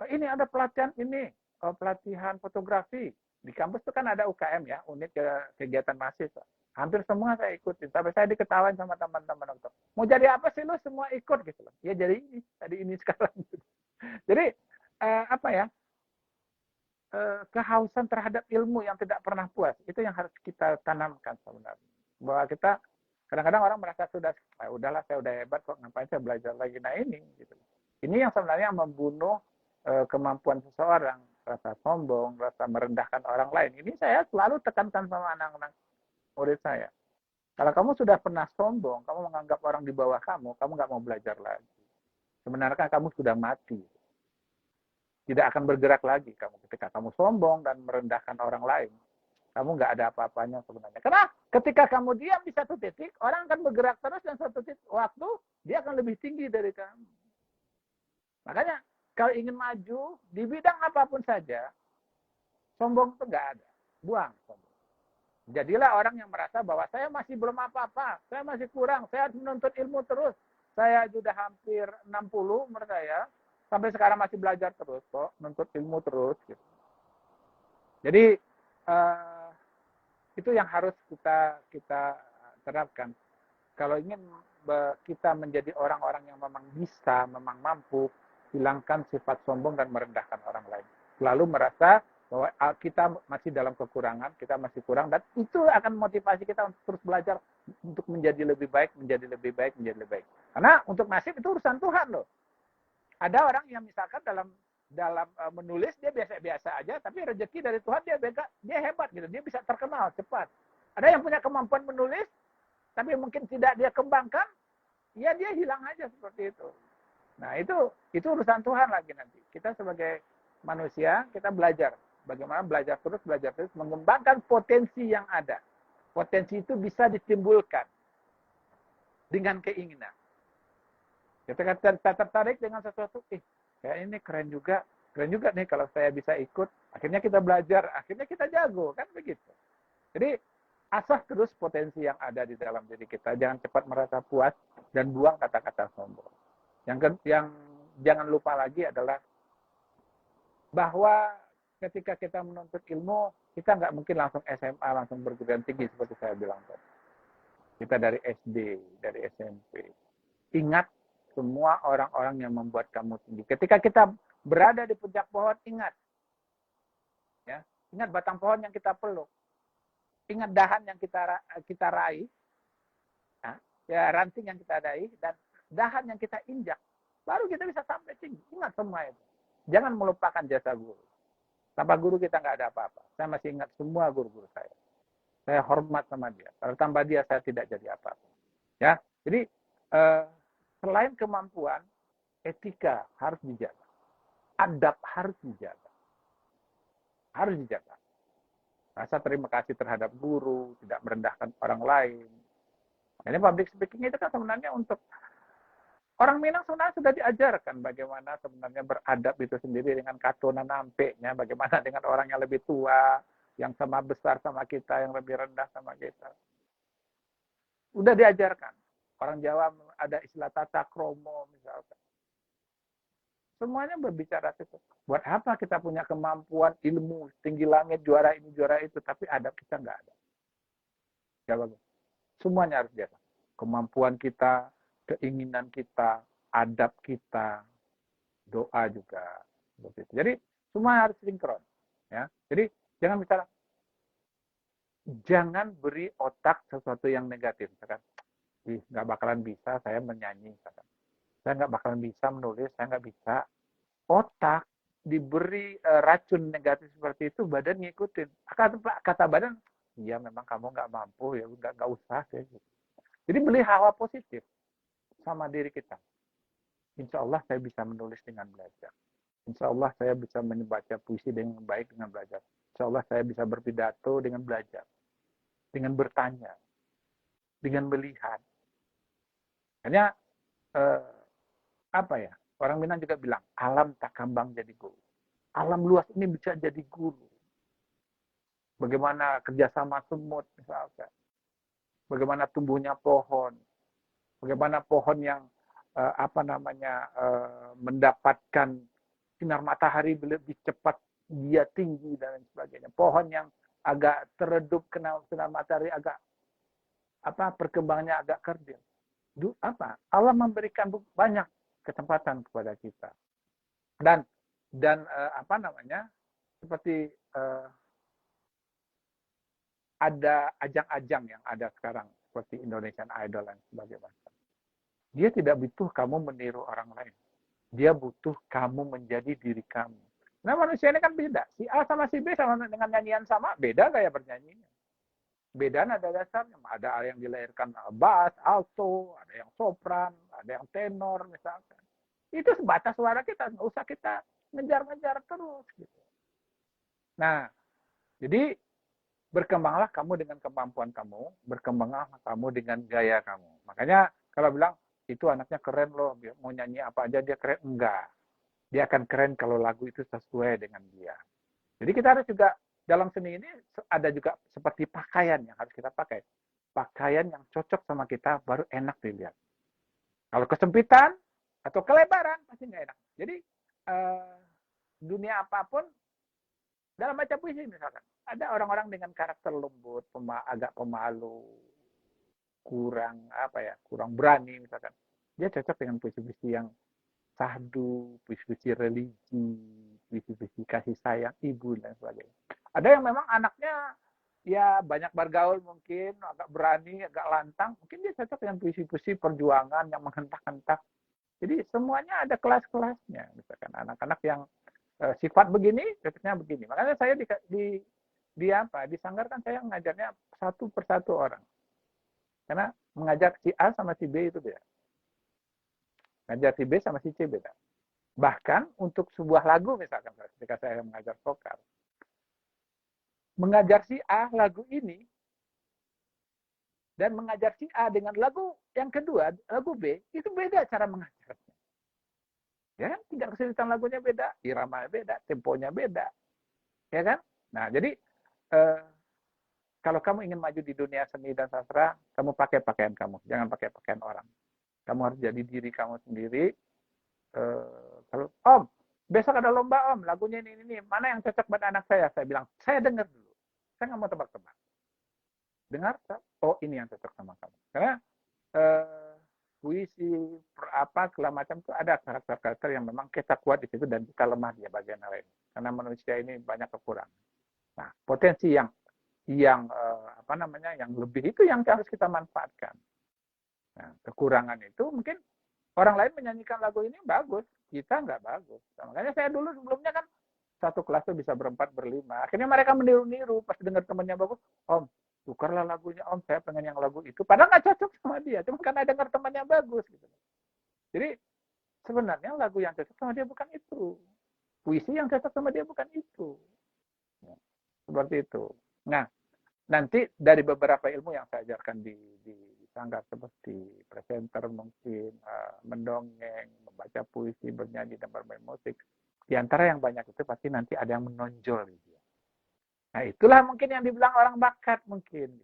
Ini ada pelatihan pelatihan fotografi. Di kampus itu kan ada UKM ya, unit kegiatan mahasiswa. Hampir semua saya ikutin. Sampai saya diketawain sama teman-teman dokter. Mau jadi apa sih lo semua ikut gitu loh. Ya jadi ini, tadi ini sekarang. Jadi kehausan terhadap ilmu yang tidak pernah puas, itu yang harus kita tanamkan sebenarnya. Bahwa kita kadang-kadang orang merasa udahlah saya udah hebat kok, ngapain saya belajar lagi. Nah ini gitu. Ini yang sebenarnya membunuh kemampuan seseorang, rasa sombong, rasa merendahkan orang lain. Ini saya selalu tekankan sama anak-anak murid saya. Kalau kamu sudah pernah sombong, kamu menganggap orang di bawah kamu nggak mau belajar lagi. Sebenarnya kamu sudah mati. Tidak akan bergerak lagi kamu ketika kamu sombong dan merendahkan orang lain. Kamu nggak ada apa-apanya sebenarnya. Karena ketika kamu diam di satu titik, orang akan bergerak terus dan satu titik waktu dia akan lebih tinggi dari kamu. Makanya kalau ingin maju di bidang apapun saja, sombong itu nggak ada. Buang sombong. Jadilah orang yang merasa bahwa saya masih belum apa-apa, saya masih kurang, saya harus menuntut ilmu terus. Saya sudah hampir 60 menurut saya, sampai sekarang masih belajar terus kok, menuntut ilmu terus. Gitu. Jadi itu yang harus kita terapkan. kalau ingin kita menjadi orang-orang yang memang bisa, memang mampu, hilangkan sifat sombong dan merendahkan orang lain. Selalu merasa bahwa kita masih dalam kekurangan, kita masih kurang, dan itu akan motivasi kita untuk terus belajar untuk menjadi lebih baik, menjadi lebih baik, menjadi lebih baik. Karena untuk nasib itu urusan Tuhan loh. Ada orang yang misalkan dalam menulis dia biasa-biasa aja, tapi rezeki dari Tuhan dia hebat gitu, dia bisa terkenal cepat. Ada yang punya kemampuan menulis, tapi mungkin tidak dia kembangkan, ya dia hilang aja seperti itu. Nah itu urusan Tuhan lagi nanti. Kita sebagai manusia kita belajar bagaimana belajar terus mengembangkan potensi yang ada. Potensi itu bisa ditimbulkan dengan keinginan. Ketika kita tertarik dengan sesuatu, kayak ini keren juga nih kalau saya bisa ikut. Akhirnya kita belajar, akhirnya kita jago, kan begitu. Jadi asah terus potensi yang ada di dalam diri kita. Jangan cepat merasa puas dan buang kata-kata sombong. Yang jangan lupa lagi adalah bahwa ketika kita menuntut ilmu, kita nggak mungkin langsung SMA, langsung perguruan tinggi seperti saya bilang tadi. Kita dari SD, dari SMP. Ingat semua orang-orang yang membuat kamu tinggi. Ketika kita berada di puncak pohon, ingat. Ya, ingat batang pohon yang kita peluk. Ingat dahan yang kita raih. Ya, ranting yang kita raih dan dahan yang kita injak. Baru kita bisa sampai tinggi. Ingat semua itu. Jangan melupakan jasa guru. Tanpa guru kita nggak ada apa-apa. Saya masih ingat semua guru-guru saya. Saya hormat sama dia. Kalau tanpa dia saya tidak jadi apa-apa. Ya, jadi selain kemampuan, etika harus dijaga. Adab harus dijaga. Harus dijaga. Rasa terima kasih terhadap guru, tidak merendahkan orang lain. Ini public speaking itu kan sebenarnya untuk orang Minang sebenarnya sudah diajarkan bagaimana sebenarnya beradab itu sendiri dengan katona nampeknya, bagaimana dengan orang yang lebih tua, yang sama besar sama kita, yang lebih rendah sama kita. Udah diajarkan. Orang Jawa ada istilah tata kromo misalkan. Semuanya berbicara itu. Buat apa kita punya kemampuan ilmu, tinggi langit, juara ini, juara itu, tapi adab kita nggak ada. Jawab. Semuanya harus diajarkan. Kemampuan kita, keinginan kita, adab kita, doa juga. Jadi semua harus sinkron. Ya. Jadi jangan bicara, jangan beri otak sesuatu yang negatif. Misalkan, nggak bakalan bisa saya menyanyi. Misalkan. Saya nggak bakalan bisa menulis, saya nggak bisa. Otak diberi racun negatif seperti itu, badan ngikutin. Kata badan, iya memang kamu nggak mampu, ya nggak usah. Ya. Jadi beli hawa positif sama diri kita. Insya Allah saya bisa menulis dengan belajar. Insya Allah saya bisa membaca puisi dengan baik dengan belajar. Insya Allah saya bisa berpidato dengan belajar. Dengan bertanya. Dengan melihat. Hanya apa ya? Orang Minang juga bilang, alam tak kambang jadi guru. Alam luas ini bisa jadi guru. Bagaimana kerjasama semut misalkan. Bagaimana tumbuhnya pohon. Bagaimana pohon yang mendapatkan sinar matahari lebih cepat, dia tinggi dan lain sebagainya. Pohon yang agak teredup kena sinar matahari agak perkembangannya agak kerdil. Allah memberikan banyak kesempatan kepada kita. Dan seperti ada ajang-ajang yang ada sekarang seperti Indonesian Idol dan sebagainya. Dia tidak butuh kamu meniru orang lain. Dia butuh kamu menjadi diri kamu. Nah manusia ini kan beda. Si A sama si B sama dengan nyanyian sama, beda gaya bernyanyinya. Beda nada dasarnya. Ada yang dilahirkan bass, alto, ada yang sopran, ada yang tenor misalkan. Itu sebatas suara kita, nggak usah kita ngejar-ngejar terus. Gitu. Nah, jadi berkembanglah kamu dengan kemampuan kamu, berkembanglah kamu dengan gaya kamu. Makanya kalau bilang, itu anaknya keren loh, mau nyanyi apa aja dia keren. Enggak. Dia akan keren kalau lagu itu sesuai dengan dia. Jadi kita harus juga, dalam seni ini ada juga seperti pakaian yang harus kita pakai. Pakaian yang cocok sama kita baru enak dilihat. Kalau kesempitan atau kelebaran pasti nggak enak. Jadi dunia apapun, dalam baca puisi misalkan, ada orang-orang dengan karakter lembut, agak pemalu, kurang kurang berani misalkan, dia cocok dengan puisi-puisi yang sahdu, puisi-puisi religi, puisi-puisi kasih sayang ibu dan sebagainya. Ada yang memang anaknya ya banyak bergaul, mungkin agak berani, agak lantang, mungkin dia cocok dengan puisi-puisi perjuangan yang menghentak-hentak. Jadi semuanya ada kelas-kelasnya. Misalkan anak-anak yang sifat begini, cocoknya begini. Makanya saya di Sanggar kan saya mengajarnya satu persatu orang. Karena mengajar si A sama si B itu beda. Mengajar si B sama si C beda. Bahkan untuk sebuah lagu misalkan ketika saya mengajar vokal, mengajar si A lagu ini dan mengajar si A dengan lagu yang kedua, lagu B, itu beda cara mengajarnya. Ya kan? Tingkat kesulitan lagunya beda, iramanya beda, temponya beda. Ya kan? Nah, jadi kalau kamu ingin maju di dunia seni dan sastra, kamu pakai pakaian kamu, jangan pakai pakaian orang. Kamu harus jadi diri kamu sendiri. Kalau Om, besok ada lomba Om, lagunya ini, mana yang cocok buat anak saya? Saya bilang, saya dengar dulu. Saya nggak mau tebak-tebak. Dengar, oh ini yang cocok sama kamu. Karena puisi, segala macam itu ada karakter-karakter yang memang kita kuat di situ dan kita lemah di bagian lain. Karena manusia ini banyak kekurangan. Nah, potensi yang yang lebih itu yang harus kita manfaatkan. Nah, kekurangan itu mungkin orang lain menyanyikan lagu ini bagus, kita nggak bagus. Nah, makanya saya dulu sebelumnya kan satu kelas itu bisa berempat, berlima. Akhirnya mereka meniru-niru pas dengar temannya bagus, Om, tukarlah lagunya Om, saya pengen yang lagu itu. Padahal nggak cocok sama dia, cuma karena dengar temannya bagus. Gitu. Jadi sebenarnya lagu yang cocok sama dia bukan itu. Puisi yang cocok sama dia bukan itu. Ya, seperti itu. Nah, nanti dari beberapa ilmu yang saya ajarkan di Sanggar seperti presenter mungkin, mendongeng, membaca puisi, bernyanyi, dan bermain musik. Di antara yang banyak itu pasti nanti ada yang menonjol. Gitu. Nah itulah mungkin yang dibilang orang bakat mungkin.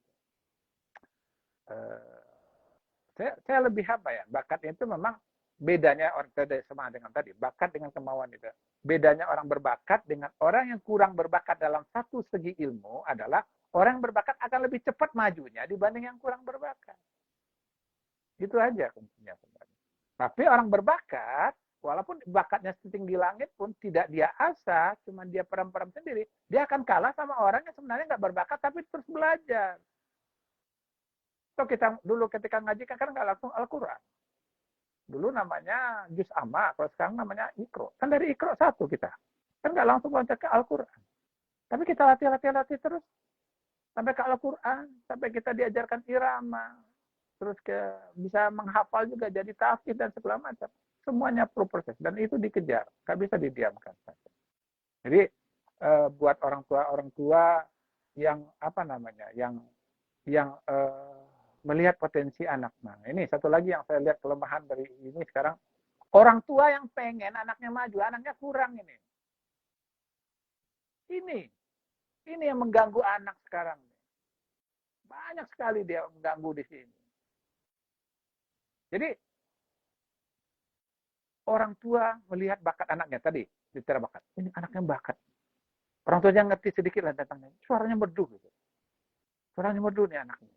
Saya lebih bakatnya itu memang bedanya orang sama dengan tadi, bakat dengan kemauan itu. Bedanya orang berbakat dengan orang yang kurang berbakat dalam satu segi ilmu adalah orang yang berbakat akan lebih cepat majunya dibanding yang kurang berbakat. Itu aja kuncinya sebenarnya. Tapi orang berbakat, walaupun bakatnya setinggi langit pun tidak dia asah, cuma dia peram-peram sendiri, dia akan kalah sama orang yang sebenarnya nggak berbakat tapi terus belajar. So kita dulu ketika ngaji kan nggak langsung Al-Quran. Dulu namanya Juz Amma, kalau sekarang namanya Iqra. Kan dari Iqra satu kita. Kan nggak langsung loncat ke Al-Quran. Tapi kita latih terus. Sampai ke Al-Quran, sampai kita diajarkan irama, terus bisa menghafal juga jadi tafsir dan segala macam. Semuanya perlu proses dan itu dikejar, nggak bisa didiamkan. Jadi buat orang tua yang yang melihat potensi anak. Nah, ini satu lagi yang saya lihat kelemahan dari ini sekarang, orang tua yang pengen anaknya maju, anaknya kurang ini. Ini yang mengganggu anak sekarang. Banyak sekali dia mengganggu di sini. Jadi orang tua melihat bakat anaknya tadi, bicara bakat. Ini anaknya bakat. Orang tuanya ngerti sedikit lah tentangnya. Suaranya merdu gitu. Suaranya merdu nih anaknya.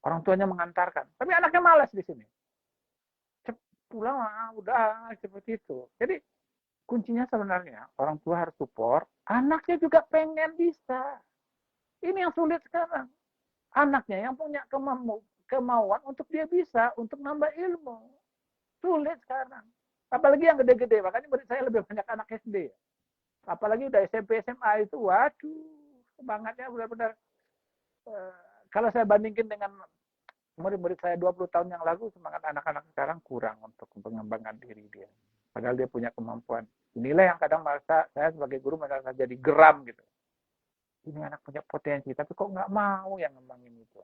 Orang tuanya mengantarkan. Tapi anaknya malas di sini. Pulang udah seperti itu. Jadi kuncinya sebenarnya orang tua harus support. Anaknya juga pengen bisa. Ini yang sulit sekarang. Anaknya yang punya kemauan untuk dia bisa, untuk nambah ilmu. Sulit sekarang. Apalagi yang gede-gede. Makanya murid saya lebih banyak anak SD. Apalagi udah SMP, SMA itu, waduh, semangatnya benar-benar. Kalau saya bandingkan dengan murid-murid saya 20 tahun yang lalu, semangat anak-anak sekarang kurang untuk pengembangan diri dia. Padahal dia punya kemampuan. Inilah yang kadang merasa, saya sebagai guru merasa jadi geram gitu. Ini anak punya potensi, tapi kok nggak mau yang ngembangin itu.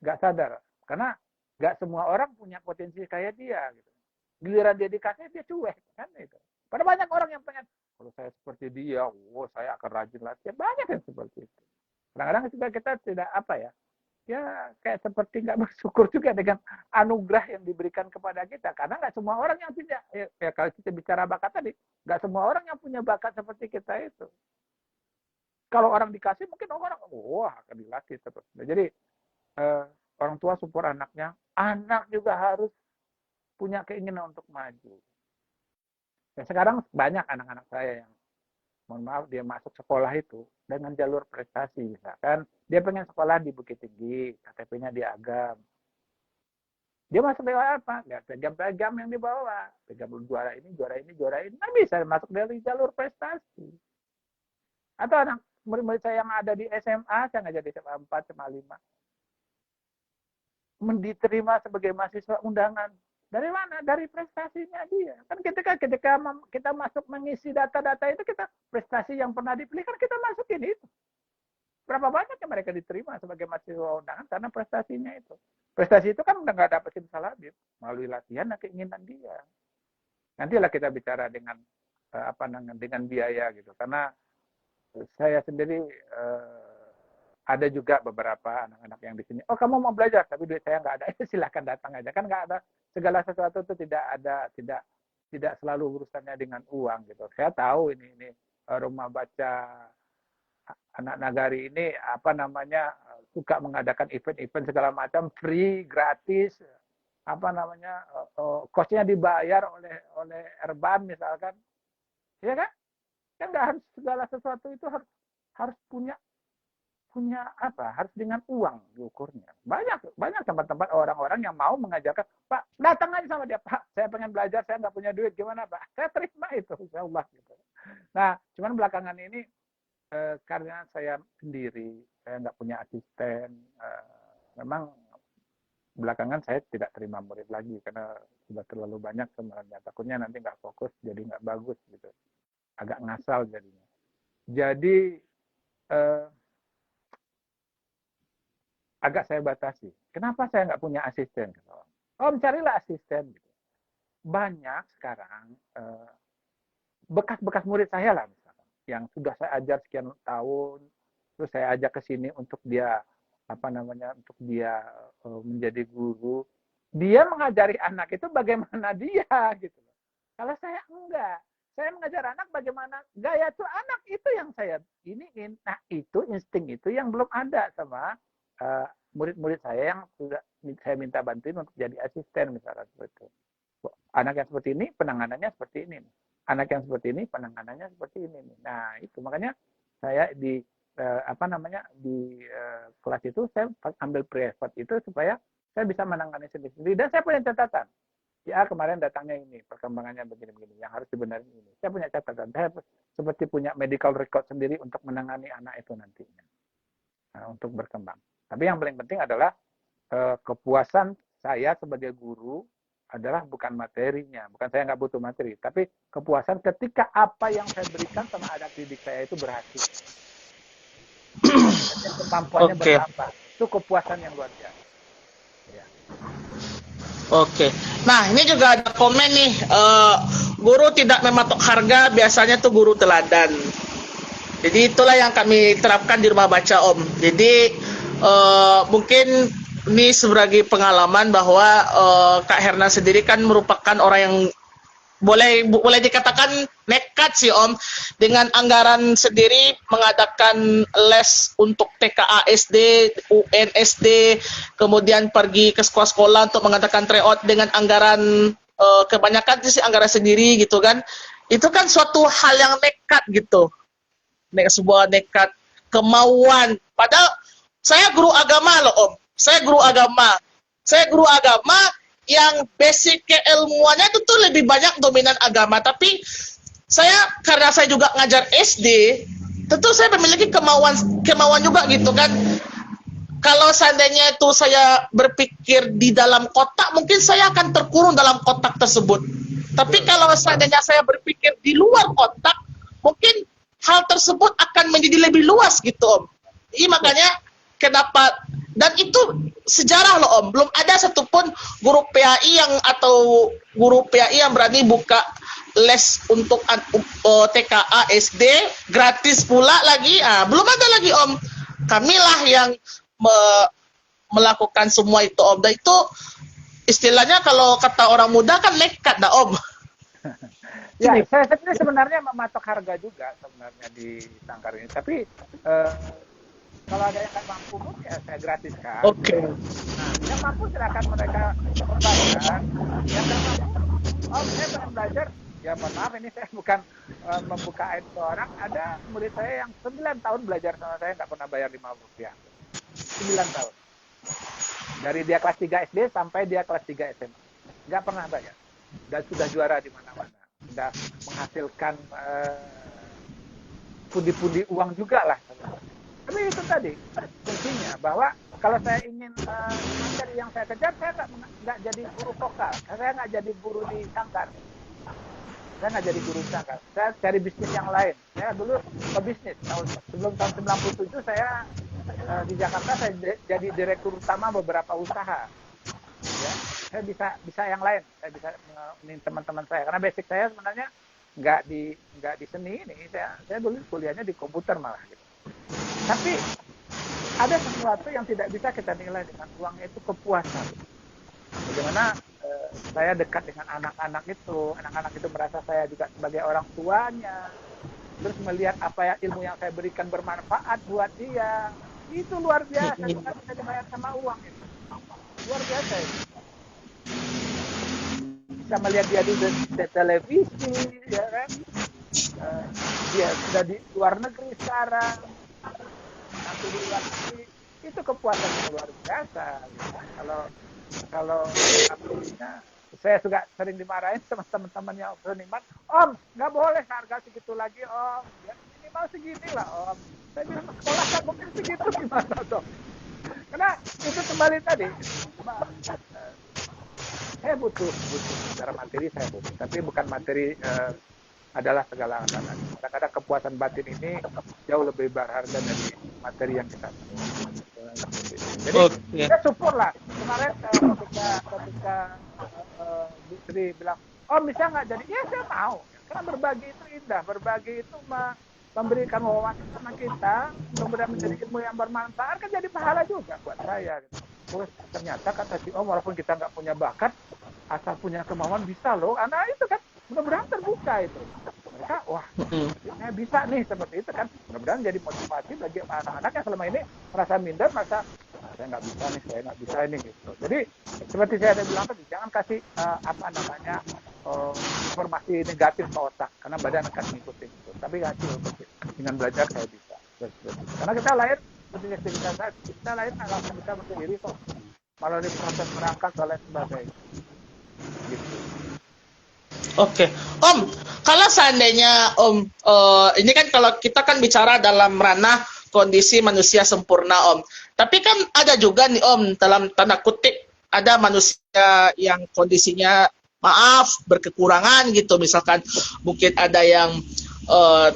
Nggak sadar. Karena nggak semua orang punya potensi kayak dia. Gitu. Giliran dia dikasih, dia cuek. Kan itu. Padahal banyak orang yang pengen, kalau saya seperti dia, saya akan rajin latihan. Banyak yang seperti itu. Kadang-kadang juga kita tidak ya kayak seperti nggak bersyukur juga dengan anugerah yang diberikan kepada kita. Karena nggak semua orang yang tidak, ya kalau kita bicara bakat tadi, nggak semua orang yang punya bakat seperti kita itu. Kalau orang dikasih, mungkin orang, akan dilatih terus. Jadi orang tua support anaknya, anak juga harus punya keinginan untuk maju. Ya, sekarang banyak anak-anak saya yang, mohon maaf, dia masuk sekolah itu dengan jalur prestasi. Misalkan dia pengen sekolah di Bukit Tinggi, KTP-nya di Agam. Dia masuk lewat apa? Nggak pegam-pegam yang dibawa. Pegam juara ini, juara ini, juara ini. Nggak bisa masuk dari jalur prestasi. Atau anak murid-murid saya yang ada di SMA, saya ngajar di SMA 4, SMA 5. Diterima sebagai mahasiswa undangan. Dari mana? Dari prestasinya dia. Kan ketika kita masuk mengisi data-data itu, kita prestasi yang pernah dipilih, kan kita masukin itu. Berapa banyak yang mereka diterima sebagai mahasiswa undangan karena prestasinya itu. Prestasi itu kan udah nggak dapat simsalabim melalui latihan dan keinginan dia. Nantilah kita bicara dengan dengan biaya gitu. Karena saya sendiri ada juga beberapa anak-anak yang di sini. Oh, kamu mau belajar tapi duit saya nggak ada. Silahkan datang aja. Kan nggak ada, segala sesuatu itu tidak selalu urusannya dengan uang gitu. Saya tahu ini rumah baca anak nagari ini suka mengadakan event-event segala macam free, gratis, kosnya dibayar oleh Erban misalkan, ya kan? Kan nggak harus segala sesuatu itu harus punya harus dengan uang diukurnya. Banyak tempat-tempat orang-orang yang mau mengajarkan, Pak, datang aja sama dia, Pak, saya pengen belajar, saya nggak punya duit, gimana Pak? Saya terima itu, insya Allah gitu. Nah, cuman belakangan ini karena saya sendiri, saya nggak punya asisten, memang belakangan saya tidak terima murid lagi karena sudah terlalu banyak sebenarnya. Takutnya nanti nggak fokus, jadi nggak bagus gitu, agak ngasal jadinya. Jadi agak saya batasi. Kenapa saya nggak punya asisten? Om, carilah asisten. Gitu. Banyak sekarang bekas-bekas murid saya lah, yang sudah saya ajar sekian tahun, terus saya ajak ke sini untuk dia untuk dia menjadi guru. Dia mengajari anak itu bagaimana dia gitu. Kalau saya enggak, saya mengajar anak bagaimana gaya tuh anak itu yang saya iniin. Nah, itu insting itu yang belum ada sama murid-murid saya yang sudah saya minta bantuin untuk jadi asisten misalnya seperti itu. Anak yang seperti ini penanganannya seperti ini. Anak yang seperti ini penanganannya seperti ini. Nah, itu makanya saya di kelas itu saya ambil privat itu supaya saya bisa menangani sendiri. Dan saya punya catatan. Ya, kemarin datangnya ini, perkembangannya begini-begini, yang harus dibenarin ini. Saya punya catatan. Saya seperti punya medical record sendiri untuk menangani anak itu nantinya. Untuk berkembang. Tapi yang paling penting adalah kepuasan saya sebagai guru adalah bukan materinya, bukan saya nggak butuh materi, tapi kepuasan ketika apa yang saya berikan sama anak didik saya itu berhasil. Kemampuannya bertambah. Itu kepuasan yang luar biasa. Ya. Oke. Nah, ini juga ada komen nih, guru tidak mematok harga, biasanya tuh guru teladan. Jadi itulah yang kami terapkan di rumah baca Om. Jadi mungkin ini sebagai pengalaman bahwa Kak Herna sendiri kan merupakan orang yang boleh dikatakan nekat sih Om, dengan anggaran sendiri mengadakan les untuk TKA SD, UN SD, kemudian pergi ke sekolah-sekolah untuk mengadakan tryout dengan anggaran kebanyakan sih anggaran sendiri gitu kan. Itu kan suatu hal yang nekat gitu. Sebuah nekat kemauan. Padahal saya guru agama loh Om. Saya guru agama yang basic keilmuannya itu tuh lebih banyak dominan agama. Tapi karena saya juga ngajar SD, tentu saya memiliki kemauan juga gitu kan. Kalau seandainya itu saya berpikir di dalam kotak, mungkin saya akan terkurung dalam kotak tersebut. Tapi kalau seandainya saya berpikir di luar kotak, mungkin hal tersebut akan menjadi lebih luas gitu Om. Ini makanya kenapa, dan itu sejarah loh Om, belum ada satupun guru PAI yang berani buka les untuk TKA SD gratis pula lagi. Belum ada lagi Om. Kamilah yang melakukan semua itu Om. Dan itu istilahnya kalau kata orang muda kan nekat dah Om. Ya, saya sendiri sebenarnya mematok harga juga sebenarnya di Sangkar ini. Tapi Kalau ada yang nggak mampu pun ya saya gratiskan. Oke. Nah, yang mampu silakan mereka membayar. Yang nggak mampu, oh saya pengen belajar. Ya mohon maaf ini saya bukan membuka aib ke orang. Ada murid saya yang 9 tahun belajar sama saya nggak pernah bayar Rp5. 9 tahun. Dari dia kelas 3 SD sampai dia kelas 3 SMA. Nggak pernah bayar. Dan sudah juara di mana-mana. Sudah menghasilkan pundi-pundi uang juga lah. Tapi itu tadi kuncinya bahwa kalau saya ingin materi yang saya kejar, saya nggak jadi guru vokal, saya nggak jadi guru di sangkar, saya nggak jadi guru di sangkar, saya cari bisnis yang lain. Saya dulu pebisnis sebelum tahun 97 saya di Jakarta saya jadi direktur utama beberapa usaha. Ya, saya bisa yang lain, saya bisa ini teman-teman saya karena basic saya sebenarnya nggak di seni ini, saya dulu kuliahnya di komputer malah gitu. Tapi ada sesuatu yang tidak bisa kita nilai dengan uang, itu kepuasan. Bagaimana saya dekat dengan anak-anak itu merasa saya juga sebagai orang tuanya, terus melihat apa ya ilmu yang saya berikan bermanfaat buat dia, itu luar biasa, bukan bisa dibayar sama uang itu. Luar biasa itu. Bisa melihat dia di televisi, ya kan? Dia sudah di luar negeri sekarang, nanti di luar negeri, itu kepuasan yang luar biasa. Kalau saya juga sering dimarahin sama teman-teman yang seniman, Om, nggak boleh harga segitu lagi, Om. Ya, minimal segini lah, Om. Saya bilang, sekolah kan mungkin segitu gimana dong? Karena itu kembali tadi, saya butuh secara materi saya butuh, tapi bukan materi adalah segala-galanya. Kadang-kadang kepuasan batin ini jauh lebih berharga dari materi yang kita. Jadi saya syukur lah kemarin ketika Bu Sri bilang, oh bisa nggak jadi? Ya saya mau, karena berbagi itu indah, berbagi itu memberikan wawasan sama kita, kemudian menjadi ilmu yang bermanfaat, kan jadi pahala juga buat saya. Gitu. Terus ternyata kata si Om, walaupun kita nggak punya bakat, asal punya kemauan bisa loh. Karena itu kan mudah-mudahan terbuka itu. Mereka, wah, saya bisa nih seperti itu kan. Mudah-mudahan jadi motivasi bagi anak-anak yang selama ini merasa minder, merasa saya nggak bisa nih, saya nggak bisa ini gitu. Jadi seperti saya ada bilang tadi, jangan kasih informasi negatif ke otak, karena badan akan mengikuti itu. Tapi kasih dengan belajar saya bisa. Karena kita lahir seperti kita lahir langsung bisa berdiri kok. Melalui proses merangkak dan lain sebagainya. Gitu. Oke, Om, kalau seandainya Om, ini kan kalau kita kan bicara dalam ranah kondisi manusia sempurna, Om. Tapi kan ada juga nih, Om, dalam tanda kutip, ada manusia yang kondisinya, maaf, berkekurangan gitu. Misalkan mungkin ada yang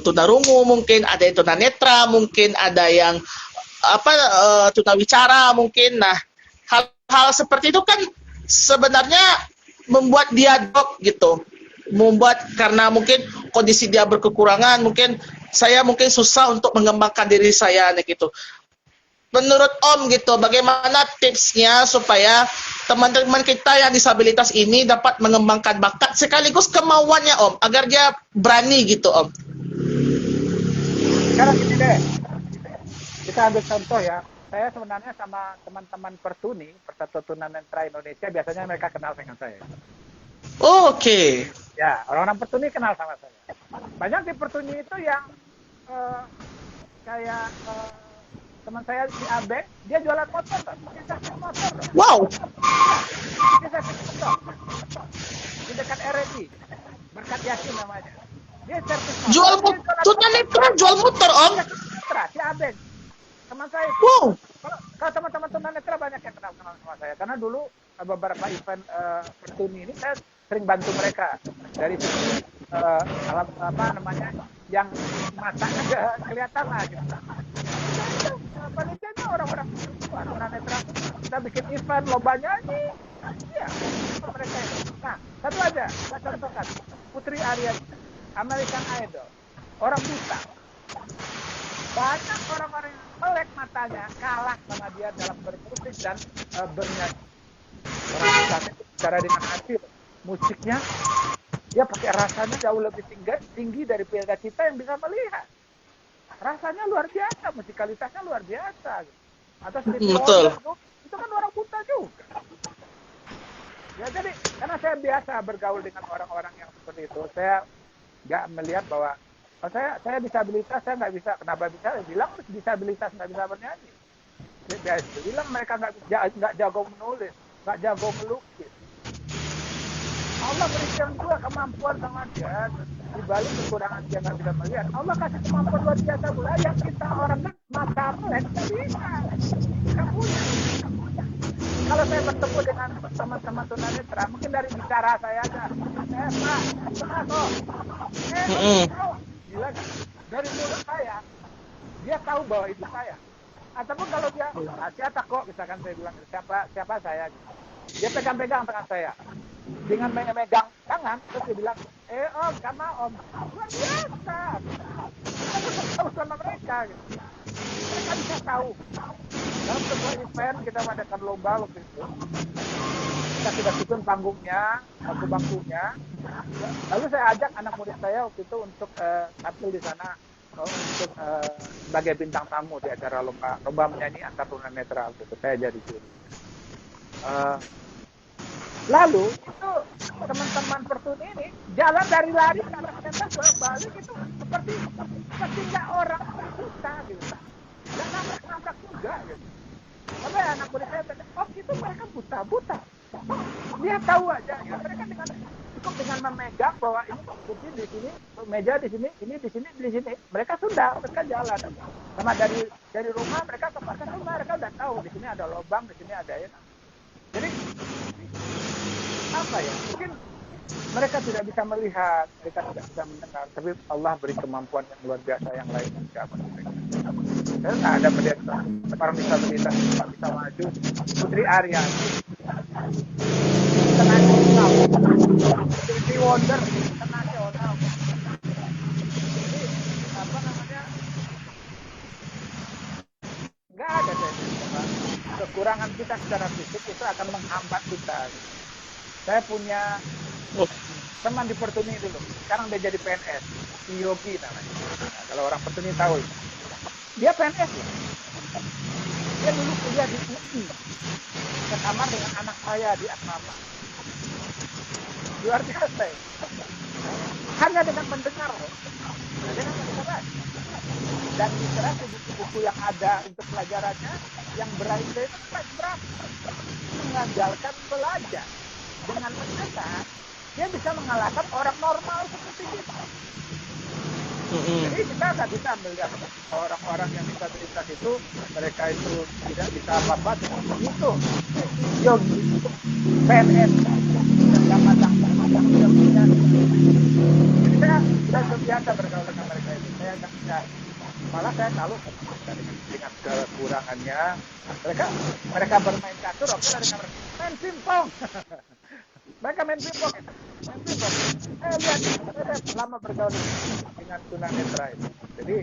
tunarungu, mungkin ada yang tunanetra, mungkin ada yang tunawicara, mungkin. Nah, hal seperti itu kan sebenarnya membuat dia drop gitu. Membuat karena mungkin kondisi dia berkekurangan, mungkin saya mungkin susah untuk mengembangkan diri saya gitu. Menurut Om gitu, bagaimana tipsnya supaya teman-teman kita yang disabilitas ini dapat mengembangkan bakat sekaligus kemauannya Om, agar dia berani gitu Om. Sekarang gini deh, kita ambil contoh ya. Saya sebenarnya sama teman-teman Pertuni, Persatuan Tunanetra Indonesia, biasanya mereka kenal dengan saya. Oh, oke. Ya, orang-orang Pertuni kenal sama saya. Banyak di Pertuni itu yang kayak teman saya di Abek, dia jualan motor, motor. Wow. Dia motor. Di dekat RRI, Berkat Yasin namanya. Dia servis motor. Jual tunanetra, jual motor Om. Tunanetra, si Abek. Teman saya. Wow. Kalau teman-teman tunanetra banyak yang kenal sama saya, karena dulu beberapa event Pertuni ini saya sering bantu mereka dari segi yang matanya kelihatan lah gitu. Panitianya orang-orang tunanetra, kita bikin event lomba nyanyi, ya mereka itu. Nah, satu aja saya contohkan, Putri Aryani, American Idol, orang buta. Banyak orang-orang yang melek matanya kalah sama dia dalam bermusik dan bernyanyi. Orang buta bicara dengan hati, musiknya dia pakai rasanya jauh lebih tinggi dari kita yang bisa melihat. rasanya luar biasa, musikalitasnya luar biasa. Atau Stevie Betul. Wonder itu kan orang buta juga. Ya jadi karena saya biasa bergaul dengan orang-orang yang seperti itu, saya nggak melihat bahwa saya disabilitas, saya nggak bisa. Kenapa bisa? Bilang disabilitas nggak bisa bernyanyi. Dia bilang mereka nggak jago menulis, nggak jago melukis. Allah berikan juga kemampuan sama dia, di balik kekurangan dia nggak bisa melihat. Allah kasih kemampuan luar biasa pula yang kita orang kan mata melek nggak bisa, nggak punya. Kalau saya bertemu dengan teman-teman tunanetra, mungkin dari bicara saya aja, Pak, kok, bro, gila kan? Dari mulut saya, dia tahu bahwa itu saya. Ataupun kalau dia, siapa kok, misalkan saya bilang, siapa saya, dia pegang-pegang tangan saya. Dengan megang tangan, terus dia bilang, om, sama om, luar biasa. Kita bertemu sama mereka, gitu. Mereka bisa tahu. Dalam sebuah event kita mengadakan lomba waktu itu, kita sudah susun panggungnya, bangku-bangkunya. Lalu saya ajak anak murid saya waktu itu untuk tampil di sana untuk sebagai bintang tamu di acara lomba menyanyi antar tunanetra. Waktu itu saya jadi juri. Lalu itu teman-teman Pertuni ini jalan dari lari ke arah pentas bolak-balik itu seperti nggak orang buta gitu, nggak nabrak juga gitu. Tapi anak murid saya tanya, oh itu mereka buta. Dia tahu aja, ya mereka cukup dengan memegang bahwa ini kursi di sini, meja di sini, ini di sini. Mereka mereka jalan. Sama dari rumah mereka ke pasar rumah, mereka udah tahu di sini ada lubang, di sini ada ini. Jadi apa ya? Mungkin mereka tidak bisa melihat, mereka tidak bisa mendengar, tapi Allah beri kemampuan yang luar biasa yang lain yang tidak mereka. Dan ada pendeta orang disabilitas tidak bisa maju, Putri Aryani, internasional, Stevie Wonder, internasional. Jadi apa namanya? Nggak ada kekurangan kita secara fisik itu akan menghambat kita. Saya punya teman di Pertuni dulu, sekarang dia jadi PNS, Yogi namanya. Nah, kalau orang Pertuni tahu, dia PNS ya. Dia dulu kuliah di UI, sekamar dengan anak saya di asrama. Luar biasa ya. Hanya dengan mendengar, dan literasi buku-buku yang ada untuk pelajarannya, yang berarti itu berapa? Mengandalkan belajar. Dengan mendengar, dia bisa mengalahkan orang normal seperti kita. Jadi kita nggak bisa melihat orang-orang yang disabilitas itu, mereka itu tidak bisa apa-apa itu. Yogi, PNS, dan gambar-gambar yang punya. Jadi saya sudah terbiasa bergaul dengan mereka itu. Saya nggak bisa. Malah saya tahu dengan kekurangannya. Mereka bermain catur, oke lah dengan main pingpong. Mereka main pingpong. Lihat, lama bergaul dengan tunanetra itu. Jadi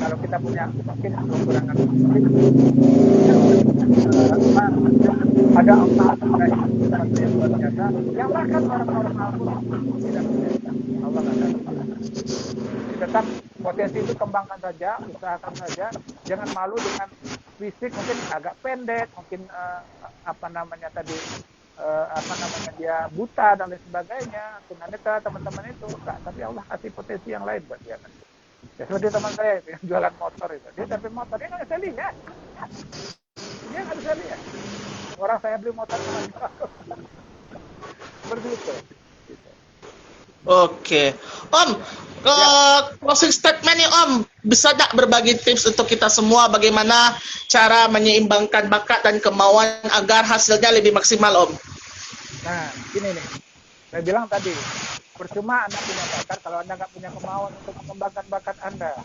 kalau kita punya mungkin kekurangan ada Allah yang luar biasa yang bahkan orang-orang pun tidak punya. Allah nggak tahu. Tetap potensi itu kembangkan saja, usahakan saja, jangan malu dengan fisik mungkin agak pendek, mungkin dia buta dan lain sebagainya, tunanetra teman-teman itu enggak, tapi Allah kasih potensi yang lain buat dia. Ya seperti teman saya yang jualan motor itu, dia tapi motor dia nggak bisa lihat, orang saya beli motor seperti itu. Oke, Om, closing statement nih Om, bisa tak berbagi tips untuk kita semua bagaimana cara menyeimbangkan bakat dan kemauan agar hasilnya lebih maksimal Om? Nah, ini nih, saya bilang tadi, percuma Anda punya bakat kalau Anda nggak punya kemauan untuk mengembangkan bakat Anda.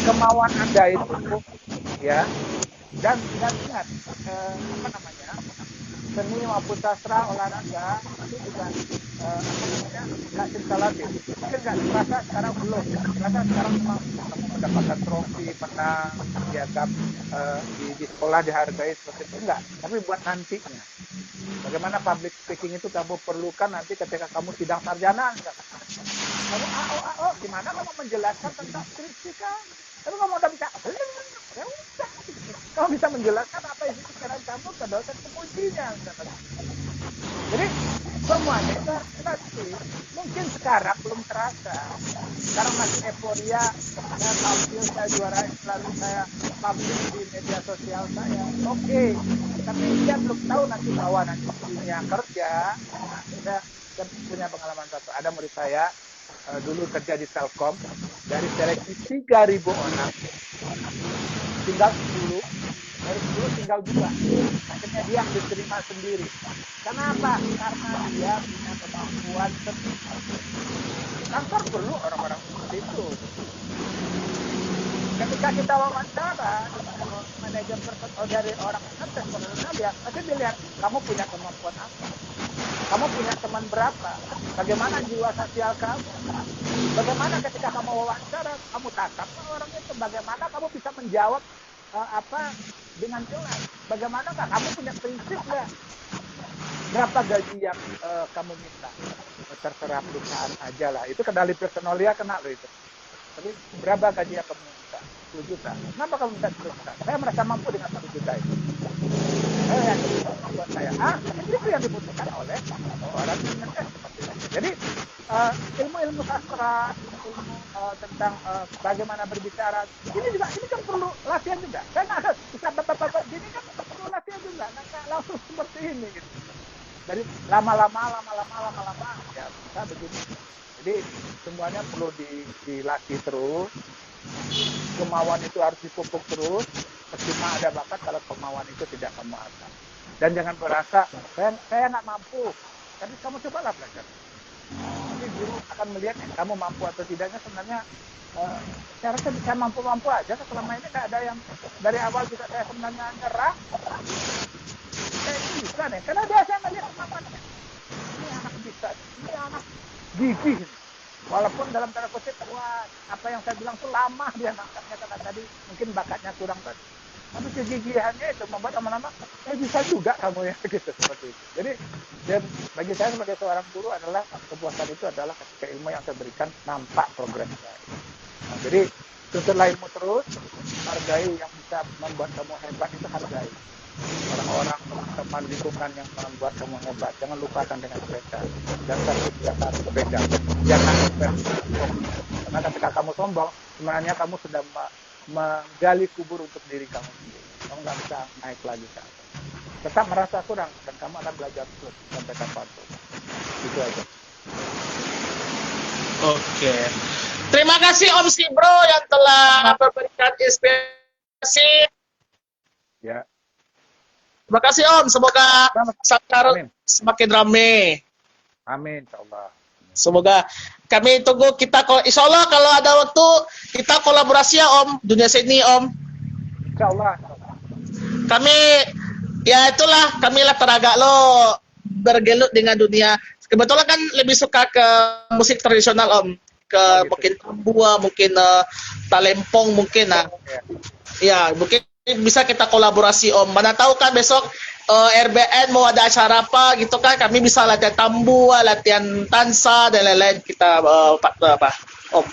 Kemauan Anda itu, ya, dan ingat, seni maupun sastra olahraga itu juga nggak simsalabim. Mungkin nggak terasa sekarang belum, terasa sekarang memang kamu mendapatkan trofi, menang, piagam di sekolah dihargai seperti itu enggak. Tapi buat nantinya, bagaimana public speaking itu kamu perlukan nanti ketika kamu sidang sarjana, enggak? Kamu gimana kamu menjelaskan tentang skripsi kan? Tapi kamu udah bisa, ya udah. Kamu bisa menjelaskan apa isi pikiran kamu ke dosen pengujinya. Jadi semuanya itu harus dilatih. Mungkin sekarang belum terasa. Sekarang masih euforia. Saya tampil, saya juara, selalu saya publish di media sosial saya. Oke. Tapi dia belum tahu nanti bahwa nanti dunia kerja. Saya punya pengalaman satu. Ada murid saya dulu kerja di Telkom. Dari seleksi 3.000 orang. Tinggal 10. Dari 10 tinggal 2. Akhirnya dia diterima sendiri. Kenapa? Karena dia punya kemampuan sendiri. Kantor perlu orang-orang seperti itu. Ketika kita wawancara manajer dari orang personal dia pasti dilihat kamu punya kemampuan apa, kamu punya teman berapa, bagaimana jiwa sosial kamu, bagaimana ketika kamu wawancara kamu tatap orang itu, bagaimana kamu bisa menjawab dengan jelas, bagaimana kamu punya prinsip nggak, berapa gaji yang kamu minta, terserah perusahaan aja lah, itu kendali personalia kena loh itu. Tapi berapa gaji yang kamu minta? 10 juta. Kenapa kamu minta 10 juta? Saya merasa mampu dengan 10 juta itu. Saya yakin buat saya. Itu yang dibutuhkan oleh orang dengan seperti itu. Jadi ilmu-ilmu sastra, ilmu tentang bagaimana berbicara, ini kan perlu latihan juga. Saya nggak ada bisa bapak-bapak gini kan perlu latihan juga. Nggak langsung seperti ini gitu. Dari lama-lama ya bisa begini. Jadi semuanya perlu dilatih terus. Kemauan itu harus dipupuk terus. Percuma ada bakat kalau kemauan itu tidak kamu asah. Dan jangan merasa saya nggak mampu. Tapi kamu cobalah belajar. Jadi guru akan melihat kamu mampu atau tidaknya. Sebenarnya saya rasa saya mampu-mampu aja. Selama ini nggak ada yang dari awal juga saya sebenarnya nyerah. Saya bisa nih. Karena biasa melihat kemampuannya. Ini anak bisa. Ini anak gigih. Walaupun dalam tanda kutip, wah, apa yang saya bilang itu lama dia nangkapnya karena tadi mungkin bakatnya kurang tadi. Tapi kegigihannya itu membuat lama-lama, bisa juga kamu ya gitu seperti itu. Jadi dan bagi saya sebagai seorang guru adalah kepuasan itu adalah ketika ilmu yang saya berikan nampak progresnya. Nah, jadi tuntutlah ilmu terus, hargai yang bisa membuat kamu hebat itu hargai. Orang-orang teman lingkungan yang membuat kamu hebat, jangan lupakan dengan mereka. Dan satu beda. Jangan sombong. Karena ketika kamu sombong, sebenarnya kamu sudah menggali kubur untuk diri kamu sendiri. Kamu nggak bisa naik lagi ke atas. Tetap merasa kurang dan kamu akan belajar terus sampai kapanpun. Itu aja. Oke. Terima kasih Om Sibro yang telah memberikan inspirasi. Ya. Terima kasih Om, semoga Sakar semakin ramai. Amin, insyaallah. Semoga kami tunggu kita, insya Allah kalau ada waktu kita kolaborasi ya Om, dunia seni Om. Insyaallah. Kami ya itulah kami lah teragak lo bergelut dengan dunia. Kebetulan kan lebih suka ke musik tradisional Om, ke mungkin tambua, mungkin talempong mungkin ya mungkin bisa kita kolaborasi Om. Mana tahu kan besok RBN mau ada acara apa gitu kan, kami bisa latihan tambua, latihan tansa dan lain-lain kita Om.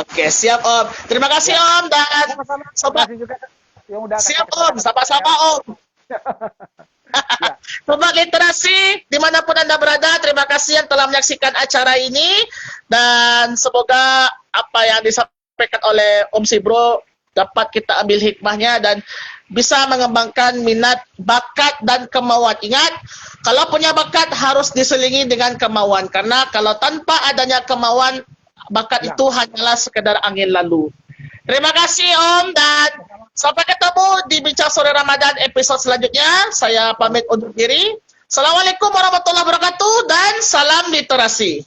Oke, siap Om. Terima kasih Om dan sobat. Siap Om, sama-sama Om. Sobat literasi dimanapun Anda berada, terima kasih yang telah menyaksikan acara ini dan semoga apa yang disampaikan oleh Om Sibro dapat kita ambil hikmahnya dan bisa mengembangkan minat, bakat, dan kemauan. Ingat, kalau punya bakat harus diselingi dengan kemauan. Karena kalau tanpa adanya kemauan, bakat itu hanyalah sekedar angin lalu. Terima kasih Om, dan sampai ketemu di Bincang Sore Ramadan episode selanjutnya. Saya pamit undur diri. Assalamualaikum warahmatullahi wabarakatuh, dan salam literasi.